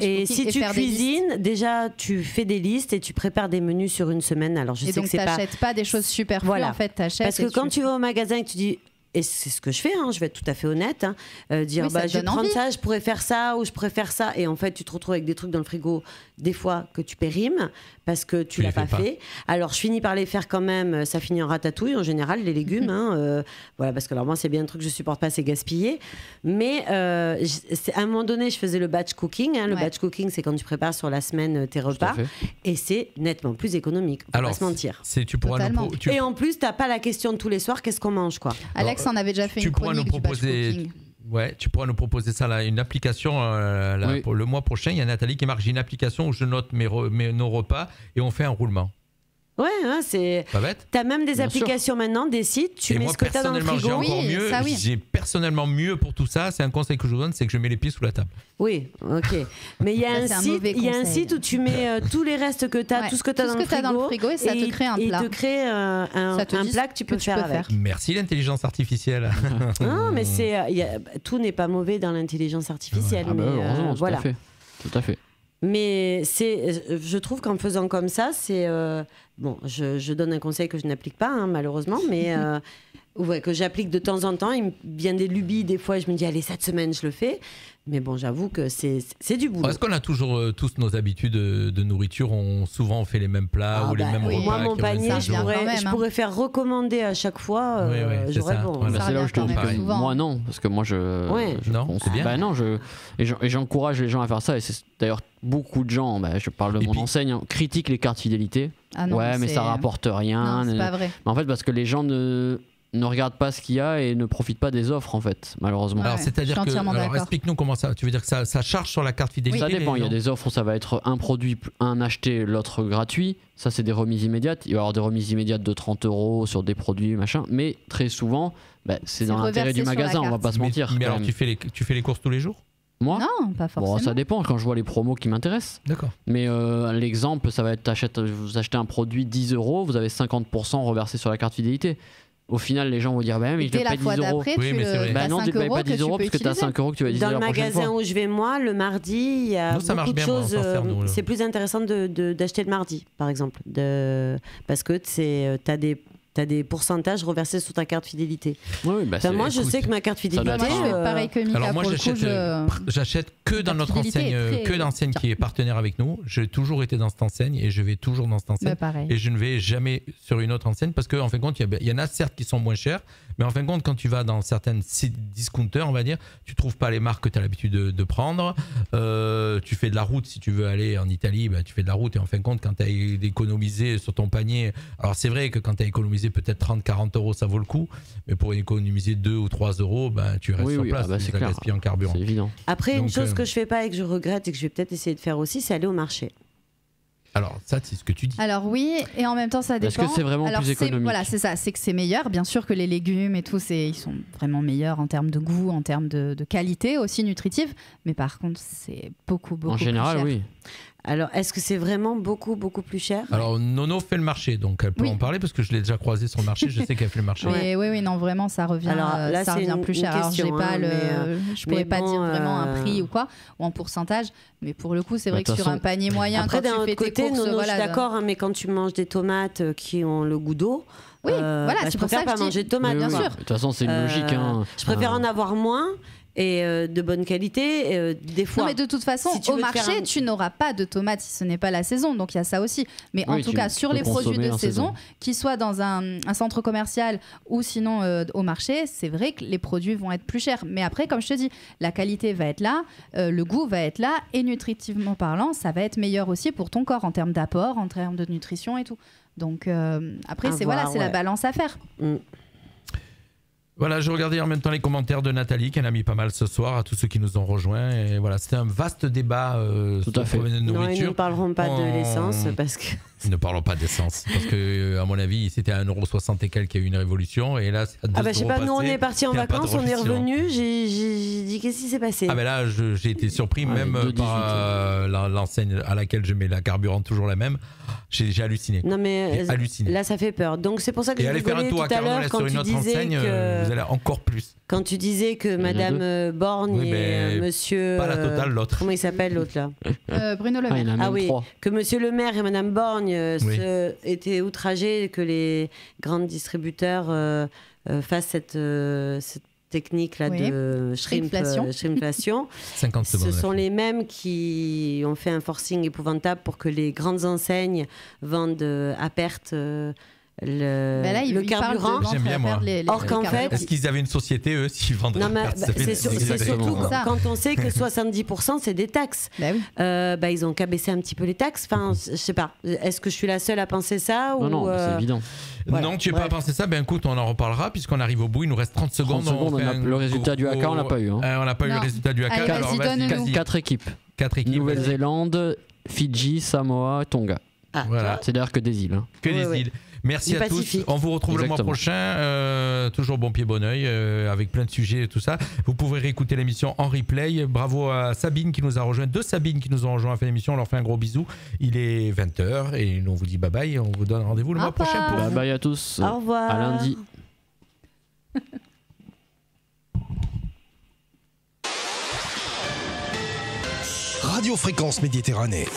Et si tu cuisines, déjà tu fais des listes et tu prépares des menus sur une semaine. Alors je sais que c'est pas. Donc t'achètes pas des choses superflues, en fait, t'achètes. Parce que quand tu vas au magasin et que tu dis. Et c'est ce que je fais, je vais être tout à fait honnête, dire je vais prendre ça, je pourrais faire ça ou je préfère ça. Et en fait, tu te retrouves avec des trucs dans le frigo, des fois que tu périmes parce que tu l'as pas fait. Alors, je finis par les faire quand même. Ça finit en ratatouille en général, les légumes. Voilà, parce que alors moi, c'est bien un truc que je supporte pas, c'est gaspiller. Mais à un moment donné, je faisais le batch cooking. Le batch cooking, c'est quand tu prépares sur la semaine tes repas. Et c'est nettement plus économique. Faut pas se mentir. Et en plus, t'as pas la question de tous les soirs, qu'est-ce qu'on mange, quoi. Alex en avait déjà fait une chronique du batch cooking. Ouais, tu pourras nous proposer ça là, une application pour le mois prochain. Il y a Nathalie qui marque, j'ai une application où je note nos repas et on fait un roulement. Ouais, c'est. Pas bête. T'as même des applications maintenant, des sites, tu mets ce que t'as dans le frigo. J'ai personnellement mieux pour tout ça. C'est un conseil que je vous donne, c'est que je mets les pieds sous la table. Oui, ok. Mais il y a un site où tu mets tous les restes que t'as, tout ce que t'as dans le frigo et ça te crée un plat. Il te crée un plat que tu peux faire avec. Merci l'intelligence artificielle. Non, mais tout n'est pas mauvais dans l'intelligence artificielle. Mais voilà. Tout à fait. Mais je trouve qu'en faisant comme ça, c'est bon. Je donne un conseil que je n'applique pas, malheureusement, mais que j'applique de temps en temps. Il me vient des lubies des fois. Je me dis allez, cette semaine je le fais. Mais bon, j'avoue que c'est du boulot. Est-ce qu'on a toujours tous nos habitudes de nourriture? Souvent on fait les mêmes plats ou les mêmes repas. Moi, mon panier, je pourrais faire recommander à chaque fois. J'aurais bon. C'est là où je te dis que moi non, parce que moi non, c'est bien. Bah non, et j'encourage les gens à faire ça. Et c'est d'ailleurs beaucoup de gens. Je parle de mon enseigne, critiquent les cartes fidélité. Mais ça rapporte rien. Non, c'est pas vrai. Mais en fait, parce que les gens ne regardent pas ce qu'il y a et ne profitent pas des offres en fait, malheureusement. Alors c'est-à-dire que, explique-nous comment ça. Tu veux dire que ça charge sur la carte fidélité? Ça dépend. Il y a des offres où ça va être un produit, un acheté, l'autre gratuit. Ça c'est des remises immédiates. Il va y avoir des remises immédiates de 30 € sur des produits machin. Mais très souvent, c'est dans l'intérêt du magasin. On va pas se mentir. Mais alors tu fais les courses tous les jours? Moi? Non, pas forcément. Bon, ça dépend quand je vois les promos qui m'intéressent. D'accord. Mais l'exemple, ça va être vous achetez un produit 10 €, vous avez 50% reversé sur la carte fidélité. Au final, les gens vont dire mais je te paye 10 €. Oui, mais c'est vrai. Non, tu ne payes pas 10 € parce que tu as 5 € que tu vas utiliser. Dans le magasin où je vais, moi, le mardi, il y a beaucoup de choses. C'est plus intéressant d'acheter le mardi, par exemple. Parce que tu as des pourcentages reversés sur ta carte fidélité. Moi, je sais que ma carte fidélité. Moi, je fais pareil que Mika. Alors moi, j'achète que dans notre enseigne, que d'enseigne qui est partenaire avec nous. J'ai toujours été dans cette enseigne et je vais toujours dans cette enseigne. Et je ne vais jamais sur une autre enseigne parce qu'en fin de compte, il y en a certes qui sont moins chers, mais en fin de compte, quand tu vas dans certaines discounters, on va dire, tu trouves pas les marques que tu as l'habitude de prendre. Tu fais de la route si tu veux aller en Italie, tu fais de la route et en fin de compte, quand tu as économisé sur ton panier, alors c'est vrai que quand tu as économisé peut-être 30-40 €, ça vaut le coup, mais pour économiser 2 ou 3 €, tu restes sur place, c'est ça gaspille en carburant. C'est évident. Après, une chose que je fais pas et que je regrette et que je vais peut-être essayer de faire aussi, c'est aller au marché. Alors ça, c'est ce que tu dis. Alors oui, et en même temps ça dépend. Est-ce que c'est vraiment plus économique? Voilà, c'est ça, c'est que c'est meilleur. Bien sûr que les légumes et tout, ils sont vraiment meilleurs en termes de goût, en termes de qualité aussi nutritive. Mais par contre, c'est beaucoup plus cher. En général, oui. Alors, est-ce que c'est vraiment beaucoup plus cher? Alors, Nono fait le marché, donc elle peut en parler parce que je l'ai déjà croisée sur le marché, je sais qu'elle fait le marché. Oui, non, vraiment, ça revient, ça revient plus cher. Alors, je pourrais pas dire vraiment un prix ou quoi, ou en pourcentage, mais pour le coup, c'est vrai que sur un panier moyen, après, quand tu fais tes courses, Nono, je suis d'accord, mais quand tu manges des tomates qui ont le goût d'eau, c'est pour ça que pas manger de tomates, bien sûr. De toute façon, c'est une logique. Je préfère en avoir moins. Et de bonne qualité, des fois. Non, mais de toute façon, au marché, tu n'auras pas de tomates si ce n'est pas la saison. Donc il y a ça aussi. Mais en tout cas, sur les produits de saison, qu'ils soient dans un centre commercial ou sinon au marché, c'est vrai que les produits vont être plus chers. Mais après, comme je te dis, la qualité va être là, le goût va être là, et nutritivement parlant, ça va être meilleur aussi pour ton corps en termes d'apport, en termes de nutrition et tout. Donc après, c'est la balance à faire. Voilà, je regardais en même temps les commentaires de Nathalie, qu'elle a mis pas mal ce soir, à tous ceux qui nous ont rejoints. Et voilà, c'était un vaste débat sur le problème de nourriture. Non, ils ne parleront pas de l'essence parce que... Ne parlons pas d'essence, parce que à mon avis, c'était à 1,60 € et quelques qu'il y a eu une révolution, et là, c'est à 2 €. Je sais pas, nous on est partis en vacances, on est revenus, j'ai dit qu'est-ce qui s'est passé? Ah ben là, j'ai été surpris même par l'enseigne à laquelle je mets la carburant toujours la même. J'ai halluciné. Non mais halluciné. Là ça fait peur. Donc c'est pour ça que je rigolais tout à l'heure quand tu disais que vous allez encore plus. Quand tu disais que Madame Borgne et Monsieur pas la totale l'autre. Comment il s'appelle l'autre là Bruno Le Maire. Oui, que Monsieur Le Maire et Madame Borgne étaient outragés que les grands distributeurs fassent cette technique là de shrimpflation. 50 secondes. Ce sont les mêmes qui ont fait un forcing épouvantable pour que les grandes enseignes vendent à perte le carburant. J'aime bien moi. Or qu'en fait, est-ce qu'ils avaient une société eux s'ils vendraient à perte? C'est surtout quand on sait que 70% c'est des taxes. Ils ont qu'à baisser un petit peu les taxes. Enfin, je sais pas. Est-ce que je suis la seule à penser ça Non, c'est évident. Voilà. Non, tu n'es pas à penser ça. Ben écoute, on en reparlera puisqu'on arrive au bout. Il nous reste 30 secondes. 30 secondes le résultat du haka, on l'a pas eu. On n'a pas eu le résultat du haka. Alors vas-y, 4 équipes. Nouvelle-Zélande, Fidji, Samoa, Tonga. Voilà. C'est-à-dire que des îles. Que des îles. Merci à tous. On vous retrouve le mois prochain. Toujours bon pied, bon oeil, avec plein de sujets et tout ça. Vous pouvez réécouter l'émission en replay. Bravo à Sabine qui nous a rejoint. 2 Sabines qui nous ont rejoint à la fin de l'émission. On leur fait un gros bisou. Il est 20h et nous on vous dit bye bye. On vous donne rendez-vous le mois prochain. Bye bye à tous. Au revoir. À lundi. Radio Fréquence Méditerranée.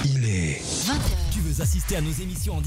Il est 20h. Tu veux assister à nos émissions en direct?